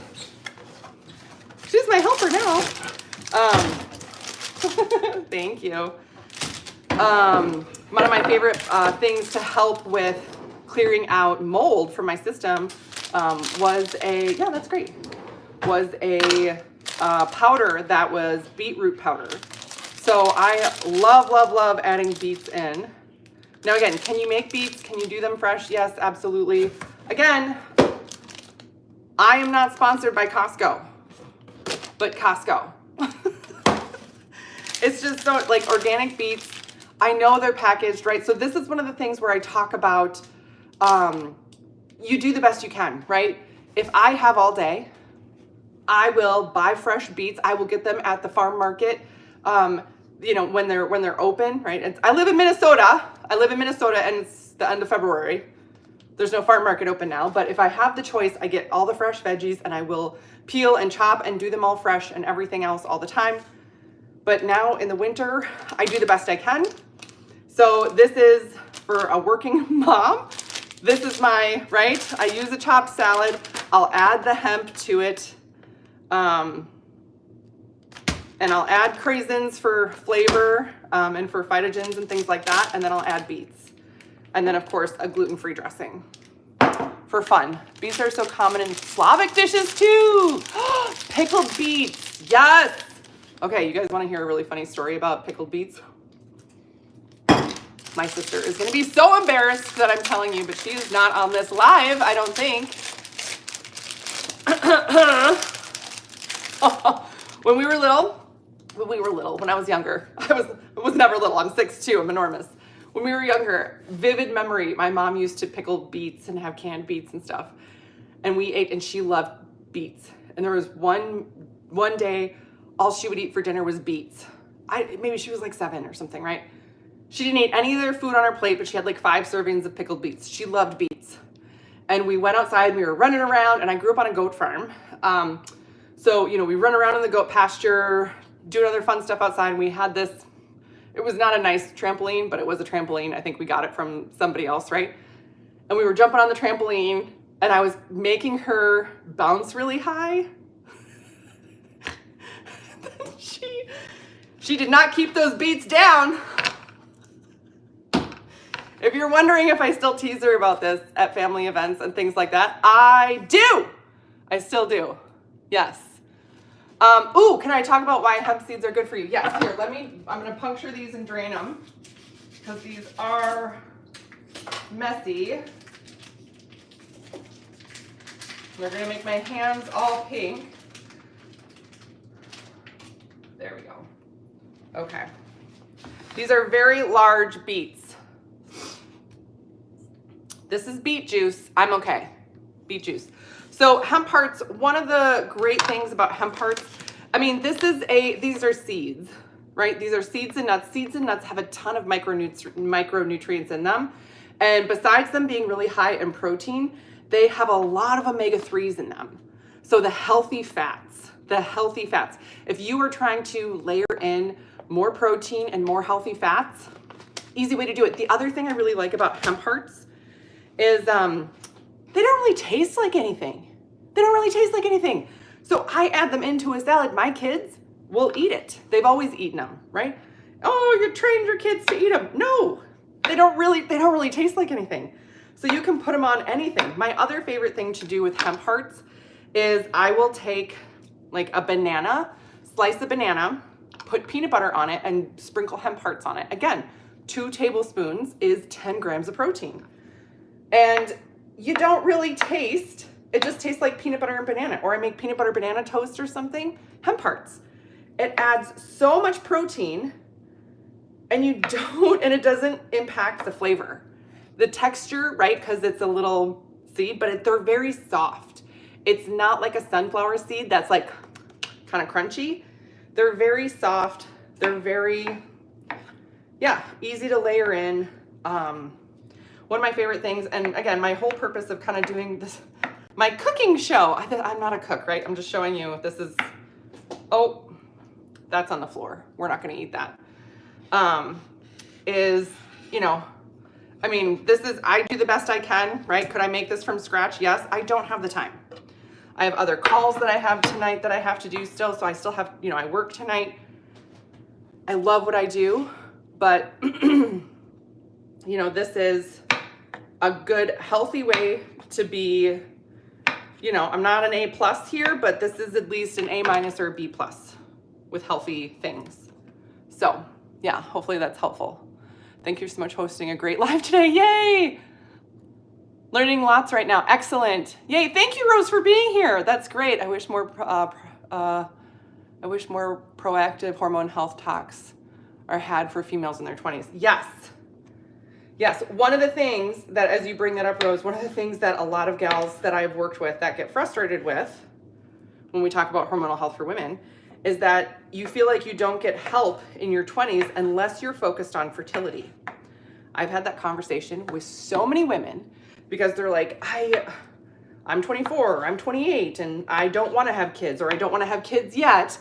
She's my helper now. Thank you. One of my favorite things to help with clearing out mold from my system was a powder that was beetroot powder. So I love adding beets in. Now again, can you make beets? Can you do them fresh? Yes, absolutely. Again, I am not sponsored by Costco, but Costco. It's just so, like, organic beets, I know they're packaged, right? So this is one of the things where I talk about, you do the best you can, right? If I have all day, I will buy fresh beets. I will get them at the farm market, you know, when they're open, right? I live in Minnesota, and it's the end of February. There's no farm market open now, but if I have the choice, I get all the fresh veggies and I will peel and chop and do them all fresh and everything else all the time. But now in the winter, I do the best I can. So this is for a working mom. This is my, right? I use a chopped salad. I'll add the hemp to it. And I'll add craisins for flavor and for phytogens and things like that. And then I'll add beets. And then, of course, a gluten-free dressing for fun. Beets are so common in Slavic dishes, too. Pickled beets. Yes. Okay, you guys want to hear a really funny story about pickled beets? My sister is going to be so embarrassed that I'm telling you, but she is not on this live, I don't think. When I was younger, I was never little. I'm 6'2", I'm enormous. When we were younger, vivid memory, my mom used to pickle beets and have canned beets and stuff. And we ate, and she loved beets. And there was one day, all she would eat for dinner was beets. Maybe she was like 7 or something, right? She didn't eat any of their food on her plate, but she had like 5 servings of pickled beets. She loved beets. And we went outside, and we were running around, and I grew up on a goat farm. So, you know, we run around in the goat pasture, doing other fun stuff outside, and we had this, it was not a nice trampoline, but it was a trampoline. I think we got it from somebody else, right? And we were jumping on the trampoline, and I was making her bounce really high. She did not keep those beats down. If you're wondering if I still tease her about this at family events and things like that, I do. I still do. Yes. Ooh, can I talk about why hemp seeds are good for you? Yes, here, I'm gonna puncture these and drain them because these are messy. They're gonna make my hands all pink. There we go. Okay. These are very large beets. This is beet juice. I'm okay. Beet juice. So hemp hearts, one of the great things about hemp hearts, I mean, these are seeds, right? These are seeds and nuts. Seeds and nuts have a ton of micronutrients in them. And besides them being really high in protein, they have a lot of omega-3s in them. So the healthy fats. If you are trying to layer in more protein and more healthy fats, easy way to do it. The other thing I really like about hemp hearts is they don't really taste like anything. So I add them into a salad. My kids will eat it. They've always eaten them, right? Oh, you trained your kids to eat them. No, they don't really taste like anything. So you can put them on anything. My other favorite thing to do with hemp hearts is I will take like a banana, slice a banana, put peanut butter on it and sprinkle hemp hearts on it. Again, 2 tablespoons is 10 grams of protein. And you don't really taste, it just tastes like peanut butter and banana, or I make peanut butter banana toast or something, hemp hearts. It adds so much protein and it doesn't impact the flavor. The texture, right, because it's a little seed, but they're very soft. It's not like a sunflower seed that's like kind of crunchy. They're very soft. They're very, easy to layer in. One of my favorite things, and again, my whole purpose of kind of doing this, my cooking show, I'm not a cook, right? I'm just showing you this is, oh, that's on the floor. We're not going to eat that. I do the best I can, right? Could I make this from scratch? Yes. I don't have the time. I have other calls that I have tonight that I have to do still. So I still have, I work tonight. I love what I do, but this is a good, healthy way to be, I'm not an A+ here, but this is at least an A- or a B+ with healthy things. So yeah, hopefully that's helpful. Thank you so much for hosting a great live today. Yay! Learning lots right now. Excellent. Yay! Thank you, Rose, for being here. That's great. I wish more proactive hormone health talks are had for females in their 20s. Yes. One of the things that, as you bring that up, Rose, one of the things that a lot of gals that I've worked with that get frustrated with when we talk about hormonal health for women is that you feel like you don't get help in your 20s unless you're focused on fertility. I've had that conversation with so many women because they're like, I'm 24, or I'm 28, and I don't want to have kids, or I don't want to have kids yet,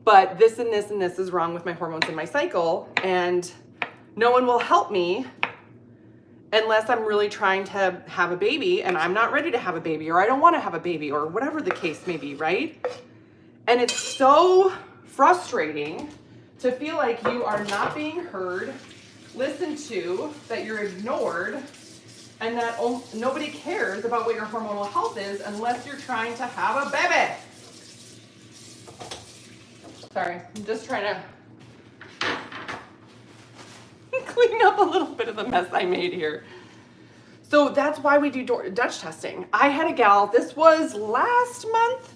but this and this and this is wrong with my hormones and my cycle, and no one will help me unless I'm really trying to have a baby and I'm not ready to have a baby, or I don't want to have a baby, or whatever the case may be, right? And it's so frustrating to feel like you are not being heard, listened to, that you're ignored, and that nobody cares about what your hormonal health is unless you're trying to have a baby. Sorry, I'm just trying to clean up a little bit of the mess I made here. So that's why we do Dutch testing. I had a gal, this was last month.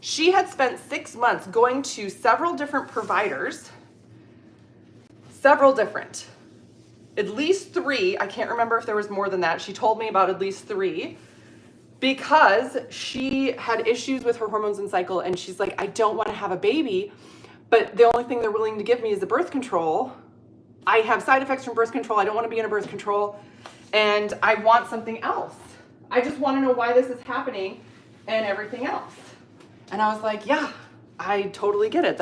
She had spent 6 months going to several different providers, at least 3. I can't remember if there was more than that. She told me about at least 3 because she had issues with her hormones and cycle. And she's like, I don't want to have a baby, but the only thing they're willing to give me is the birth control. I have side effects from birth control. I don't want to be in a birth control. And I want something else. I just want to know why this is happening and everything else. And I was like, yeah, I totally get it.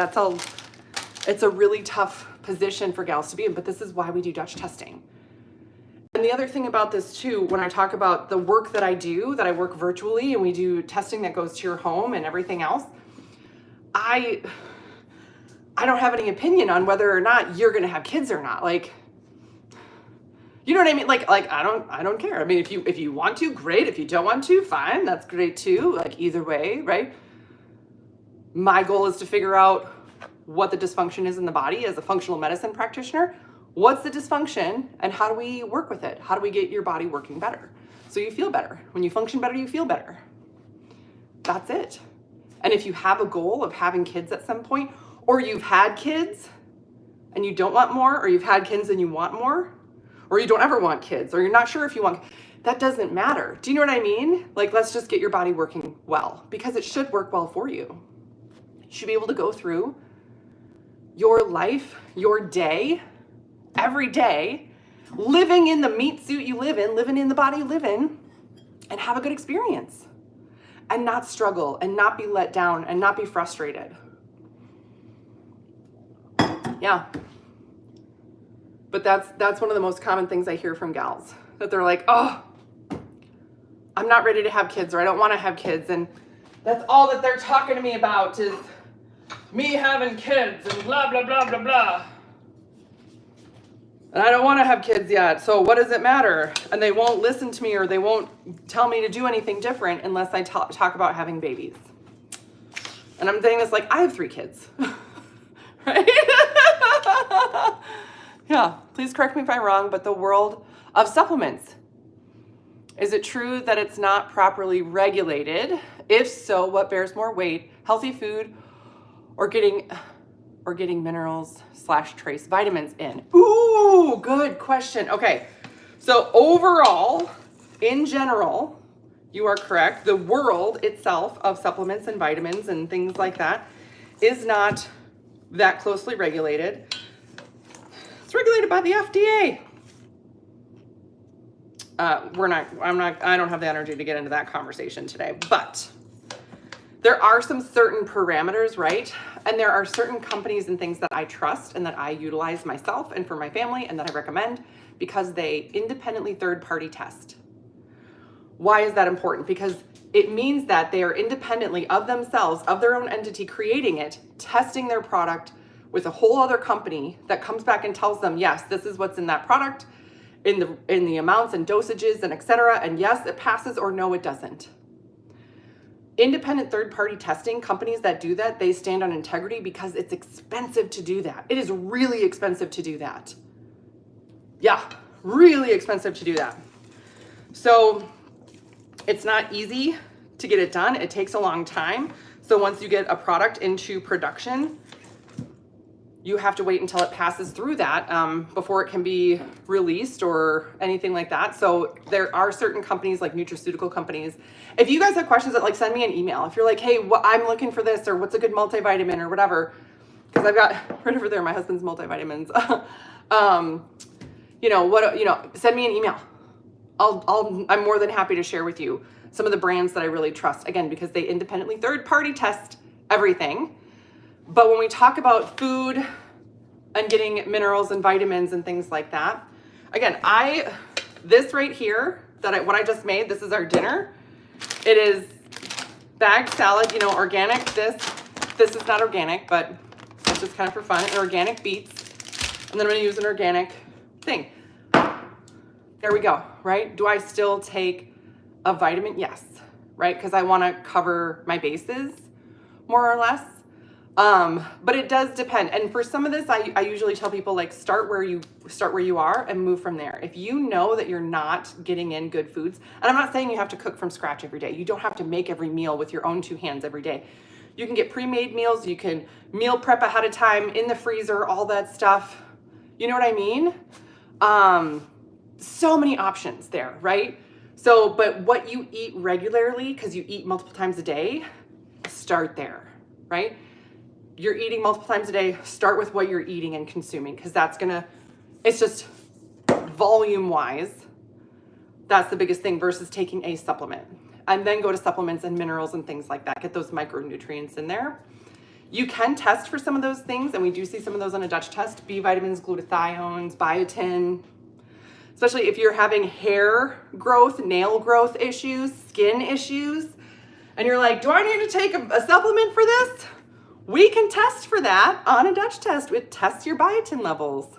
It's a really tough position for gals to be in, but this is why we do Dutch testing. And the other thing about this too, when I talk about the work that I do, that I work virtually and we do testing that goes to your home and everything else, I I don't have any opinion on whether or not you're going to have kids or not. Like, you know what I mean? Like I don't care. I mean, if you want to, great. If you don't want to, fine. That's great too. Like either way, right? My goal is to figure out what the dysfunction is in the body as a functional medicine practitioner. What's the dysfunction and how do we work with it? How do we get your body working better so you feel better? When you function better, you feel better. That's it. And if you have a goal of having kids at some point, or you've had kids and you don't want more, or you've had kids and you want more, or you don't ever want kids, or you're not sure if you want, that doesn't matter. Do you know what I mean? Like, let's just get your body working well, because it should work well for you. You should be able to go through your life, your day, every day, living in the meat suit you live in, living in the body you live in, and have a good experience, and not struggle, and not be let down, and not be frustrated. Yeah. But that's one of the most common things I hear from gals, that they're like, oh, I'm not ready to have kids, or I don't want to have kids. And that's all that they're talking to me about is me having kids and blah, blah, blah, blah, blah. And I don't want to have kids yet. So what does it matter? And they won't listen to me, or they won't tell me to do anything different unless I talk about having babies. And I'm saying this like, I have 3 kids, right? Yeah, please correct me if I'm wrong, but the world of supplements. Is it true that it's not properly regulated? If so, what bears more weight? Healthy food or getting minerals / trace vitamins in? Ooh, good question. Okay, so overall, in general, you are correct. The world itself of supplements and vitamins and things like that is not that closely regulated. It's regulated by the FDA. I don't have the energy to get into that conversation today, but there are some certain parameters, right? And there are certain companies and things that I trust and that I utilize myself and for my family and that I recommend because they independently third-party test. Why is that important? Because it means that they are independently of themselves, of their own entity, creating it, testing their product with a whole other company that comes back and tells them, yes, this is what's in that product, in the amounts and dosages and etc. And yes, it passes, or no, it doesn't. Independent third-party testing, companies that do that, they stand on integrity because it's expensive to do that. It is really expensive to do that. Yeah, really expensive to do that. So it's not easy to get it done. It takes a long time. So once you get a product into production, you have to wait until it passes through that before it can be released or anything like that. So there are certain companies like nutraceutical companies. If you guys have questions, like send me an email. If you're like, hey, I'm looking for this, or what's a good multivitamin or whatever, because I've got right over there my husband's multivitamins. Send me an email. I'm more than happy to share with you some of the brands that I really trust. Again, because they independently third-party test everything. But when we talk about food and getting minerals and vitamins and things like that, again, this right here, what I just made, this is our dinner. It is bagged salad, organic. This is not organic, but it's just kind of for fun. And organic beets. And then I'm going to use an organic thing. There we go, right? Do I still take a vitamin? Yes, right? Because I want to cover my bases more or less. But it does depend. And for some of this, I usually tell people, like, start where you are and move from there. If you know that you're not getting in good foods, and I'm not saying you have to cook from scratch every day. You don't have to make every meal with your own 2 hands every day. You can get pre-made meals. You can meal prep ahead of time in the freezer, all that stuff. You know what I mean? So many options there, right? So, but what you eat regularly, because you eat multiple times a day, start there, right? You're eating multiple times a day, start with what you're eating and consuming, because it's just volume wise, that's the biggest thing versus taking a supplement. And then go to supplements and minerals and things like that. Get those micronutrients in there. You can test for some of those things, and we do see some of those on a Dutch test. B vitamins, glutathiones, biotin. Especially if you're having hair growth, nail growth issues, skin issues, and you're like, do I need to take a supplement for this? We can test for that on a Dutch test. It tests your biotin levels.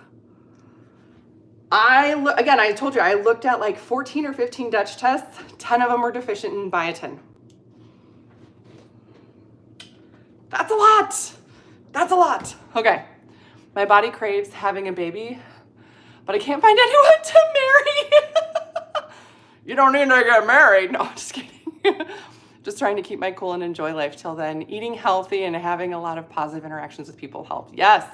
Again, I told you, I looked at like 14 or 15 Dutch tests. 10 of them were deficient in biotin. That's a lot. That's a lot. Okay. My body craves having a baby, but I can't find anyone to marry. You don't need to get married. No, I'm just kidding. Just trying to keep my cool and enjoy life till then. Eating healthy and having a lot of positive interactions with people help. Yes.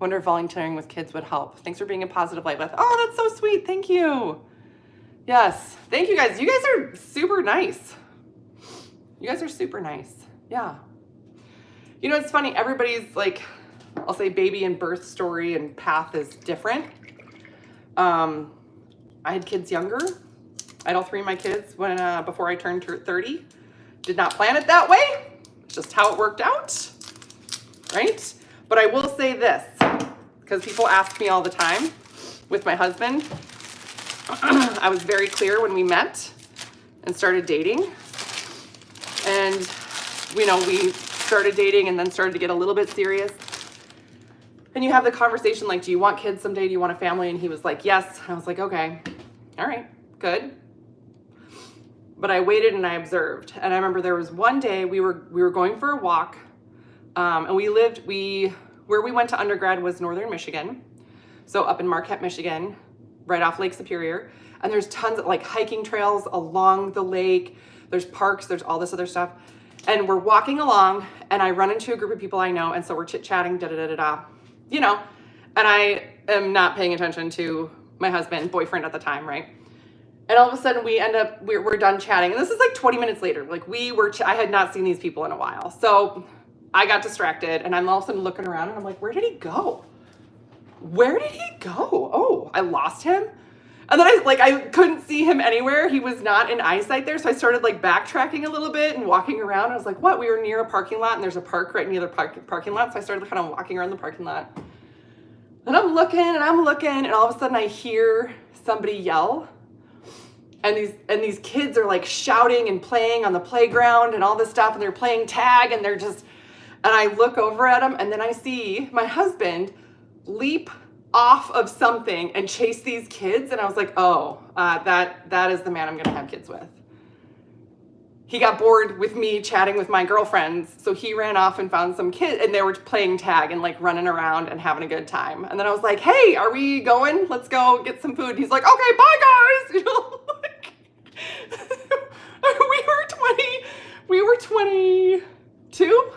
Wonder if volunteering with kids would help. Thanks for being a positive light with. Oh, that's so sweet. Thank you. Yes. Thank you guys. You guys are super nice. You guys are super nice. Yeah. You know, it's funny. Everybody's like, I'll say baby and birth story and path is different. I had kids younger. I had all 3 of my kids when before I turned 30. Did not plan it that way. Just how it worked out, right? But I will say this, because people ask me all the time with my husband. I was very clear when we met and started dating. And, you know, we started dating and then started to get a little bit serious. And you have the conversation like, do you want kids someday? Do you want a family? And he was like, yes. I was like, okay, all right, good. But I waited and I observed. And I remember there was one day we were going for a walk, and where we went to undergrad was Northern Michigan. So up in Marquette, Michigan, right off Lake Superior. And there's tons of like hiking trails along the lake. There's parks, there's all this other stuff. And we're walking along and I run into a group of people I know. And so we're chit-chatting, you know, and I am not paying attention to my husband, boyfriend at the time, right? And all of a sudden we're done chatting. And this is like 20 minutes later. Like I had not seen these people in a while. So I got distracted and I'm all of a sudden looking around and I'm like, where did he go? Where did he go? Oh, I lost him. And then I couldn't see him anywhere. He was not in eyesight there. So I started like backtracking a little bit and walking around. I was like, what? We were near a parking lot and there's a park right near the parking lot. So I started kind of walking around the parking lot. And I'm looking and all of a sudden I hear somebody yell. And these kids are like shouting and playing on the playground and all this stuff. And they're playing tag and and I look over at them and then I see my husband leap off of something and chase these kids. And I was like, oh, that is the man I'm going to have kids with. He got bored with me chatting with my girlfriends. So he ran off and found some kids and they were playing tag and like running around and having a good time. And then I was like, hey, are we going? Let's go get some food. And he's like, okay, bye guys. You know, like, we were 22,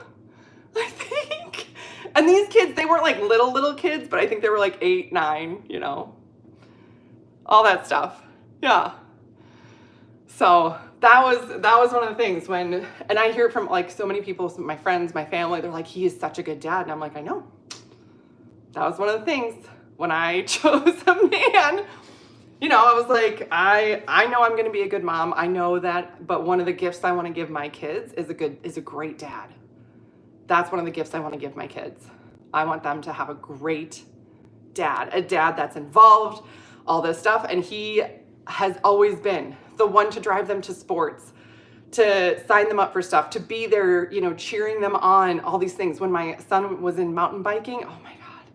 I think. And these kids, they weren't like little kids, but I think they were like 8, 9, you know, all that stuff. Yeah. So that was one of the things and I hear from like so many people, my friends, my family, they're like, he is such a good dad. And I'm like, I know. That was one of the things when I chose a man, you know, I was like, I know I'm going to be a good mom. I know that, but one of the gifts I want to give my kids is a great dad. That's one of the gifts I want to give my kids. I want them to have a great dad, a dad that's involved, all this stuff. And he has always been the one to drive them to sports, to sign them up for stuff, to be there, you know, cheering them on, all these things. When my son was in mountain biking, oh my God,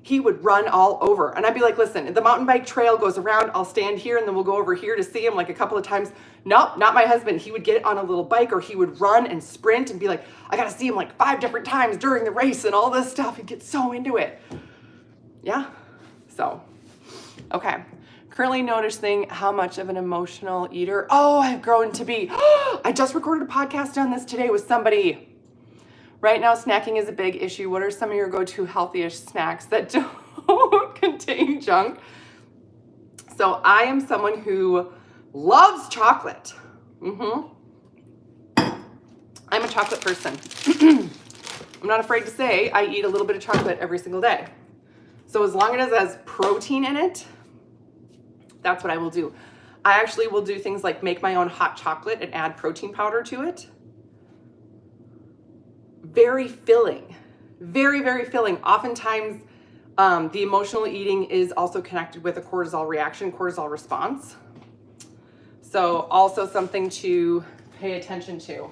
he would run all over. And I'd be like, listen, the mountain bike trail goes around, I'll stand here and then we'll go over here to see him like a couple of times. Nope, not my husband. He would get on a little bike or he would run and sprint and be like, I got to see him like 5 different times during the race and all this stuff. He'd get so into it. Yeah. So, okay. Currently noticing how much of an emotional eater. Oh, I've grown to be. I just recorded a podcast on this today with somebody. Right now, snacking is a big issue. What are some of your go-to healthy-ish snacks that don't contain junk? So I am someone who loves chocolate. I'm a chocolate person. I'm not afraid to say I eat a little bit of chocolate every single day. So as long as it has protein in it, that's what I will do. I actually will do things like make my own hot chocolate and add protein powder to it. Very filling, very, very filling. Oftentimes, the emotional eating is also connected with a cortisol reaction, cortisol response. So also something to pay attention to.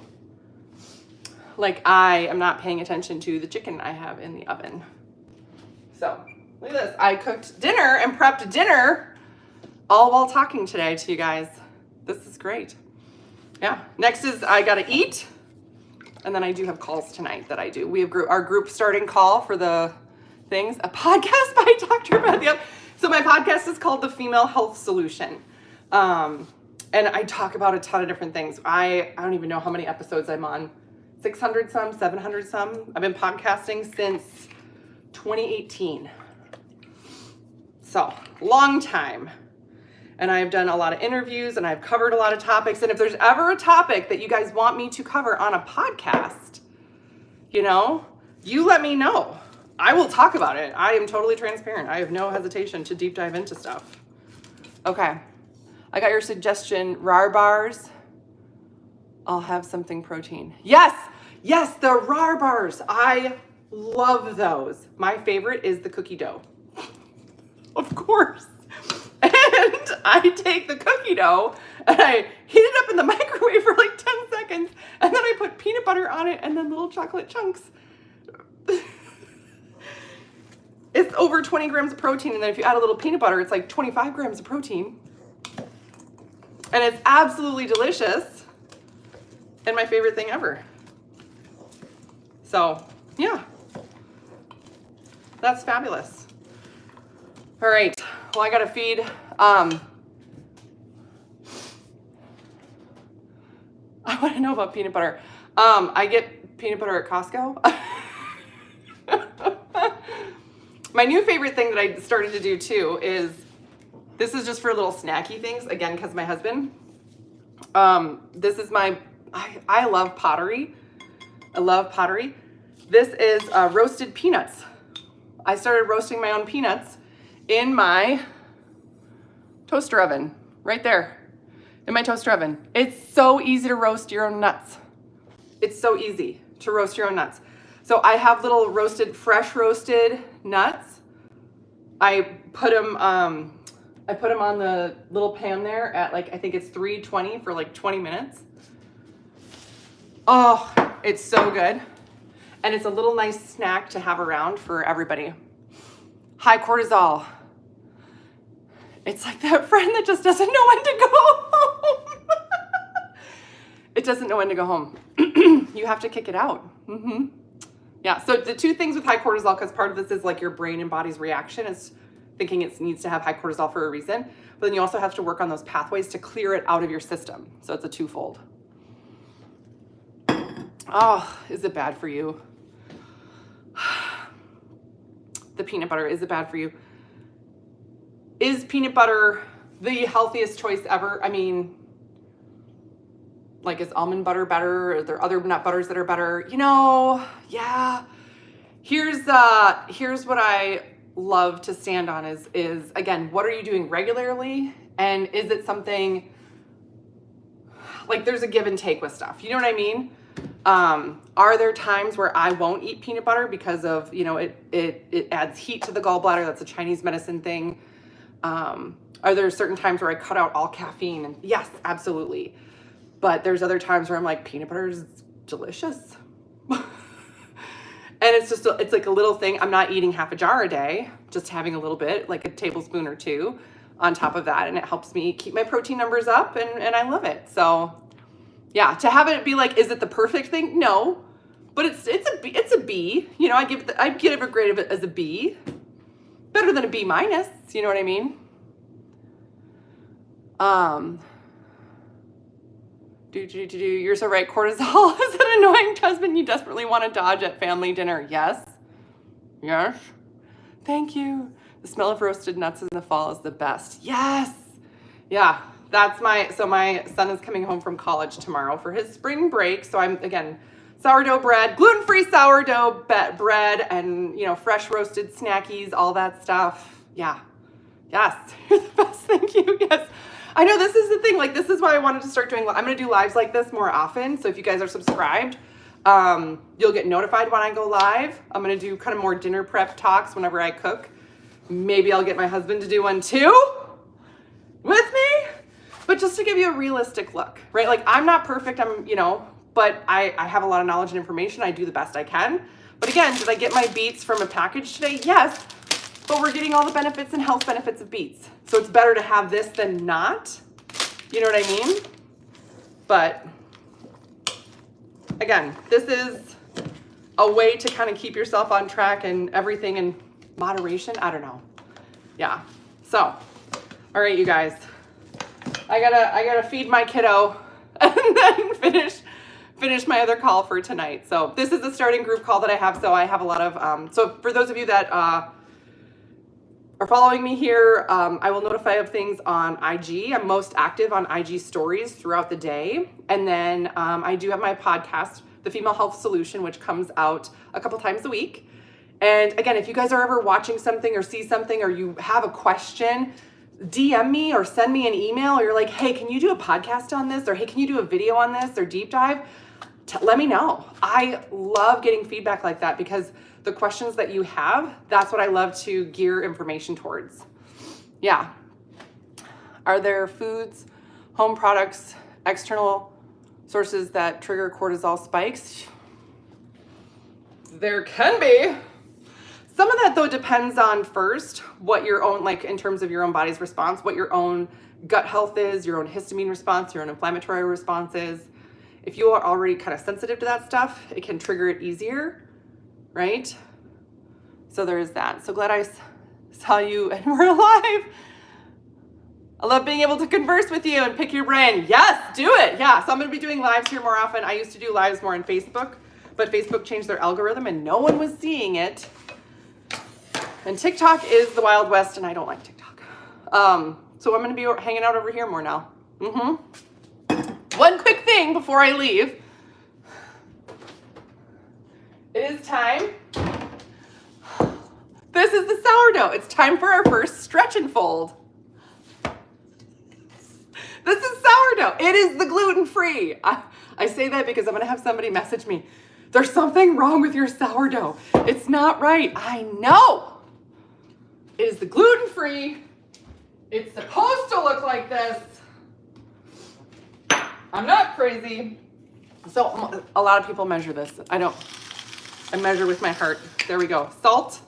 like I am not paying attention to the chicken I have in the oven. So look at this. I cooked dinner and prepped dinner all while talking today to you guys. This is great. Yeah. Next is I gotta eat. And then I do have calls tonight that I do. We have our group starting call for the things. A podcast by Dr. Beth. Yep. So my podcast is called The Female Health Solution. And I talk about a ton of different things. I don't even know how many episodes I'm on. 600 some, 700 some. I've been podcasting since 2018. So, long time. And I've done a lot of interviews and I've covered a lot of topics. And if there's ever a topic that you guys want me to cover on a podcast, you know, you let me know. I will talk about it. I am totally transparent. I have no hesitation to deep dive into stuff. Okay. I got your suggestion, RAR bars. I'll have something protein. Yes, the RAR bars. I love those. My favorite is the cookie dough. Of course. And I take the cookie dough and I heat it up in the microwave for like 10 seconds. And then I put peanut butter on it and then little chocolate chunks. It's over 20 grams of protein. And then if you add a little peanut butter, it's like 25 grams of protein. And it's absolutely delicious and my favorite thing ever. So, yeah, that's fabulous. All right, well, I gotta feed, I wanna know about peanut butter. I get peanut butter at Costco. My new favorite thing that I started to do too is, this is just for little snacky things, again, because my husband. This is I love pottery. I love pottery. This is roasted peanuts. I started roasting my own peanuts in my toaster oven, right there, in my toaster oven. It's so easy to roast your own nuts. It's so easy to roast your own nuts. So I have little fresh roasted nuts. I put them on the little pan there at like, I think it's 320 for like 20 minutes. Oh, it's so good. And it's a little nice snack to have around for everybody. High cortisol. It's like that friend that just doesn't know when to go home. It doesn't know when to go home. You have to kick it out. Mm-hmm. Yeah, so the two things with high cortisol, because part of this is like your brain and body's reaction is thinking it needs to have high cortisol for a reason, but then you also have to work on those pathways to clear it out of your system. So it's a twofold. Oh, is it bad for you? The peanut butter, is it bad for you? Is peanut butter the healthiest choice ever? I mean, like, is almond butter better? Are there other nut butters that are better? You know, yeah. Here's what I love to stand on is again, what are you doing regularly? And is it something, like, there's a give and take with stuff. You know what I mean? Are there times where I won't eat peanut butter because of, you know, it adds heat to the gallbladder? That's a Chinese medicine thing. Are there certain times where I cut out all caffeine? And yes, absolutely. But there's other times where I'm like, peanut butter is delicious. And it's like a little thing. I'm not eating half a jar a day, just having a little bit, like a tablespoon or two on top of that. And it helps me keep my protein numbers up and I love it. So yeah, to have it be like, is it the perfect thing? No, but it's a B. You know, I'd give a grade of it as a B. Better than a B minus. You know what I mean? You're so right. Cortisol is an annoying husband you desperately want to dodge at family dinner. Yes. Yes. Thank you. The smell of roasted nuts in the fall is the best. Yes. Yeah. My son is coming home from college tomorrow for his spring break. So I'm, again, sourdough bread, gluten-free sourdough bread, and, you know, fresh roasted snackies, all that stuff. Yeah. Yes. You're the best. Thank you. Yes. I know this is the thing. Like, this is why I wanted to start doing, I'm going to do lives like this more often. So if you guys are subscribed, you'll get notified when I go live. I'm going to do kind of more dinner prep talks whenever I cook. Maybe I'll get my husband to do one too with me, but just to give you a realistic look, right? Like, I'm not perfect. I'm, you know, but I have a lot of knowledge and information. I do the best I can. But again, did I get my beets from a package today? Yes, but we're getting all the benefits and health benefits of beets. So it's better to have this than not. You know what I mean? But again, this is a way to kind of keep yourself on track and everything in moderation. I don't know. Yeah. So, all right, you guys, I gotta feed my kiddo and then finish my other call for tonight. So this is the starting group call that I have. So I have a lot of, so for those of you that are following me here, I will notify of things on IG. I'm most active on IG stories throughout the day. And then I do have my podcast, The Female Health Solution, which comes out a couple times a week. And again, if you guys are ever watching something or see something or you have a question, DM me or send me an email, or you're like, hey, can you do a podcast on this? Or hey, can you do a video on this or deep dive? Let me know. I love getting feedback like that because the questions that you have, that's what I love to gear information towards. Yeah. Are there foods, home products, external sources that trigger cortisol spikes? There can be. Some of that though depends on first what your own, like in terms of your own body's response, what your own gut health is, your own histamine response, your own inflammatory response is. If you are already kind of sensitive to that stuff, it can trigger it easier, right? So there is that. So glad I saw you and we're alive. I love being able to converse with you and pick your brain. Yes, do it. Yeah, so I'm gonna be doing lives here more often. I used to do lives more on Facebook, but Facebook changed their algorithm and no one was seeing it. And TikTok is the Wild West and I don't like TikTok. So I'm gonna be hanging out over here more now. One quick thing before I leave. It is time. This is the sourdough. It's time for our first stretch and fold. This is sourdough. It is the gluten-free. I say that because I'm gonna have somebody message me. There's something wrong with your sourdough. It's not right. I know. It is the gluten-free. It's supposed to look like this. I'm not crazy. So a lot of people measure this. I don't. I measure with my heart. There we go. Salt.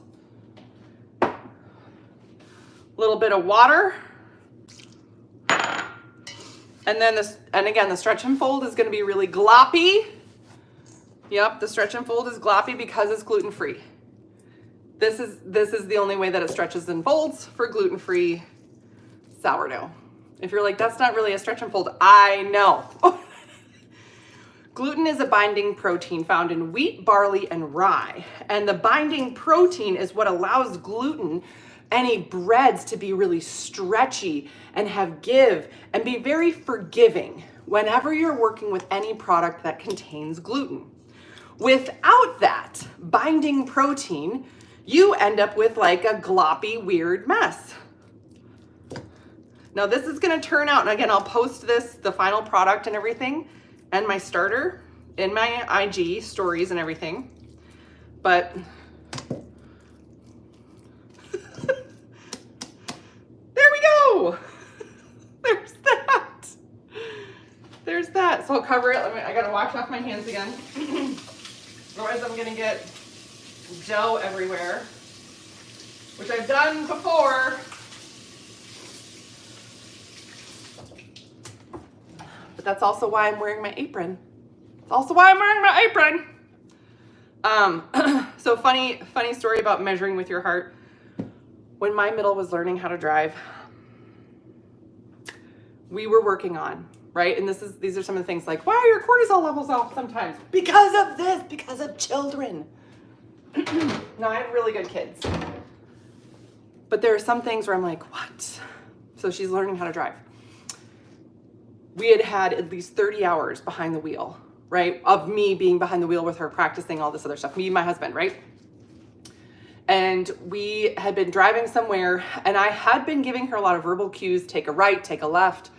A little bit of water. And then this, and again, the stretch and fold is going to be really gloppy. Yep, the stretch and fold is gloppy because it's gluten-free. This is the only way that it stretches and folds for gluten-free sourdough. If you're like, that's not really a stretch and fold, I know. Gluten is a binding protein found in wheat, barley, and rye. And the binding protein is what allows gluten, any breads, to be really stretchy and have give and be very forgiving whenever you're working with any product that contains gluten. Without that binding protein, you end up with like a gloppy, weird mess. Now this is gonna turn out, and again, I'll post this, the final product and everything, and my starter in my IG stories and everything. But there we go. There's that. There's that. So I'll cover it. I gotta wash off my hands again. Otherwise I'm gonna get dough everywhere, which I've done before. But that's also why I'm wearing my apron. It's also why I'm wearing my apron. So funny story about measuring with your heart. When my middle was learning how to drive, we were working on, right? And these are some of the things like, why are your cortisol levels off sometimes? Because of this, because of children. No, I have really good kids. But there are some things where I'm like, what? So she's learning how to drive. We had at least 30 hours behind the wheel, right? Of me being behind the wheel with her, practicing all this other stuff, me and my husband, right? And we had been driving somewhere and I had been giving her a lot of verbal cues, take a right, take a left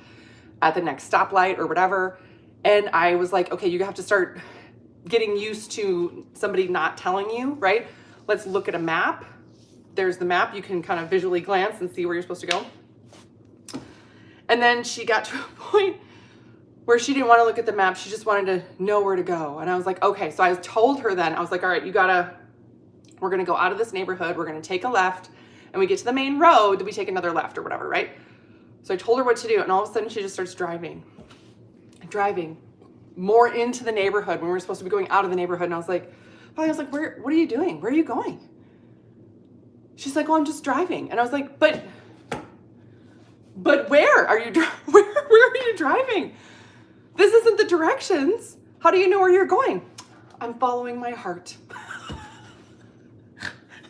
at the next stoplight or whatever. And I was like, okay, you have to start getting used to somebody not telling you, right? Let's look at a map. There's the map. You can kind of visually glance and see where you're supposed to go. And then she got to a point where she didn't want to look at the map. She just wanted to know where to go. And I was like, okay. So I told her then, I was like, all right, we're going to go out of this neighborhood. We're going to take a left, and we get to the main road. Then we take another left or whatever, right? So I told her what to do. And all of a sudden she just starts driving more into the neighborhood when we were supposed to be going out of the neighborhood. And I was like, what are you doing? Where are you going? She's like, well, I'm just driving. And I was like, but where are you, where are you driving? This isn't the directions. How do you know where you're going? I'm following my heart. And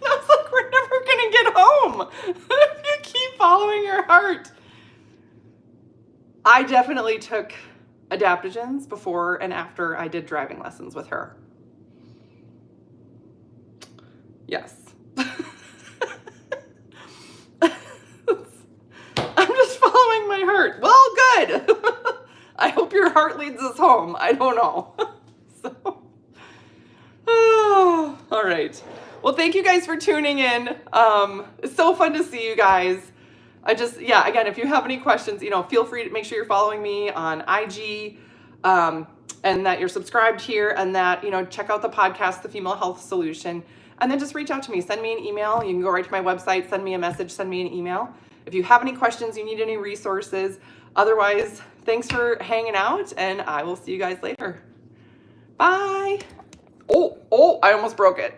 I was like, we're never gonna get home if you keep following your heart. I definitely took adaptogens before and after I did driving lessons with her. Yes. I'm just following my heart. Well, good. I hope your heart leads us home. I don't know. So, all right. Well, thank you guys for tuning in. It's so fun to see you guys. Again, if you have any questions, feel free to make sure you're following me on IG, and that you're subscribed here, and that, check out the podcast, The Female Health Solution, and then just reach out to me. Send me an email. You can go right to my website, send me a message, send me an email. If you have any questions, you need any resources. Otherwise, thanks for hanging out, and I will see you guys later. Bye. Oh, I almost broke it.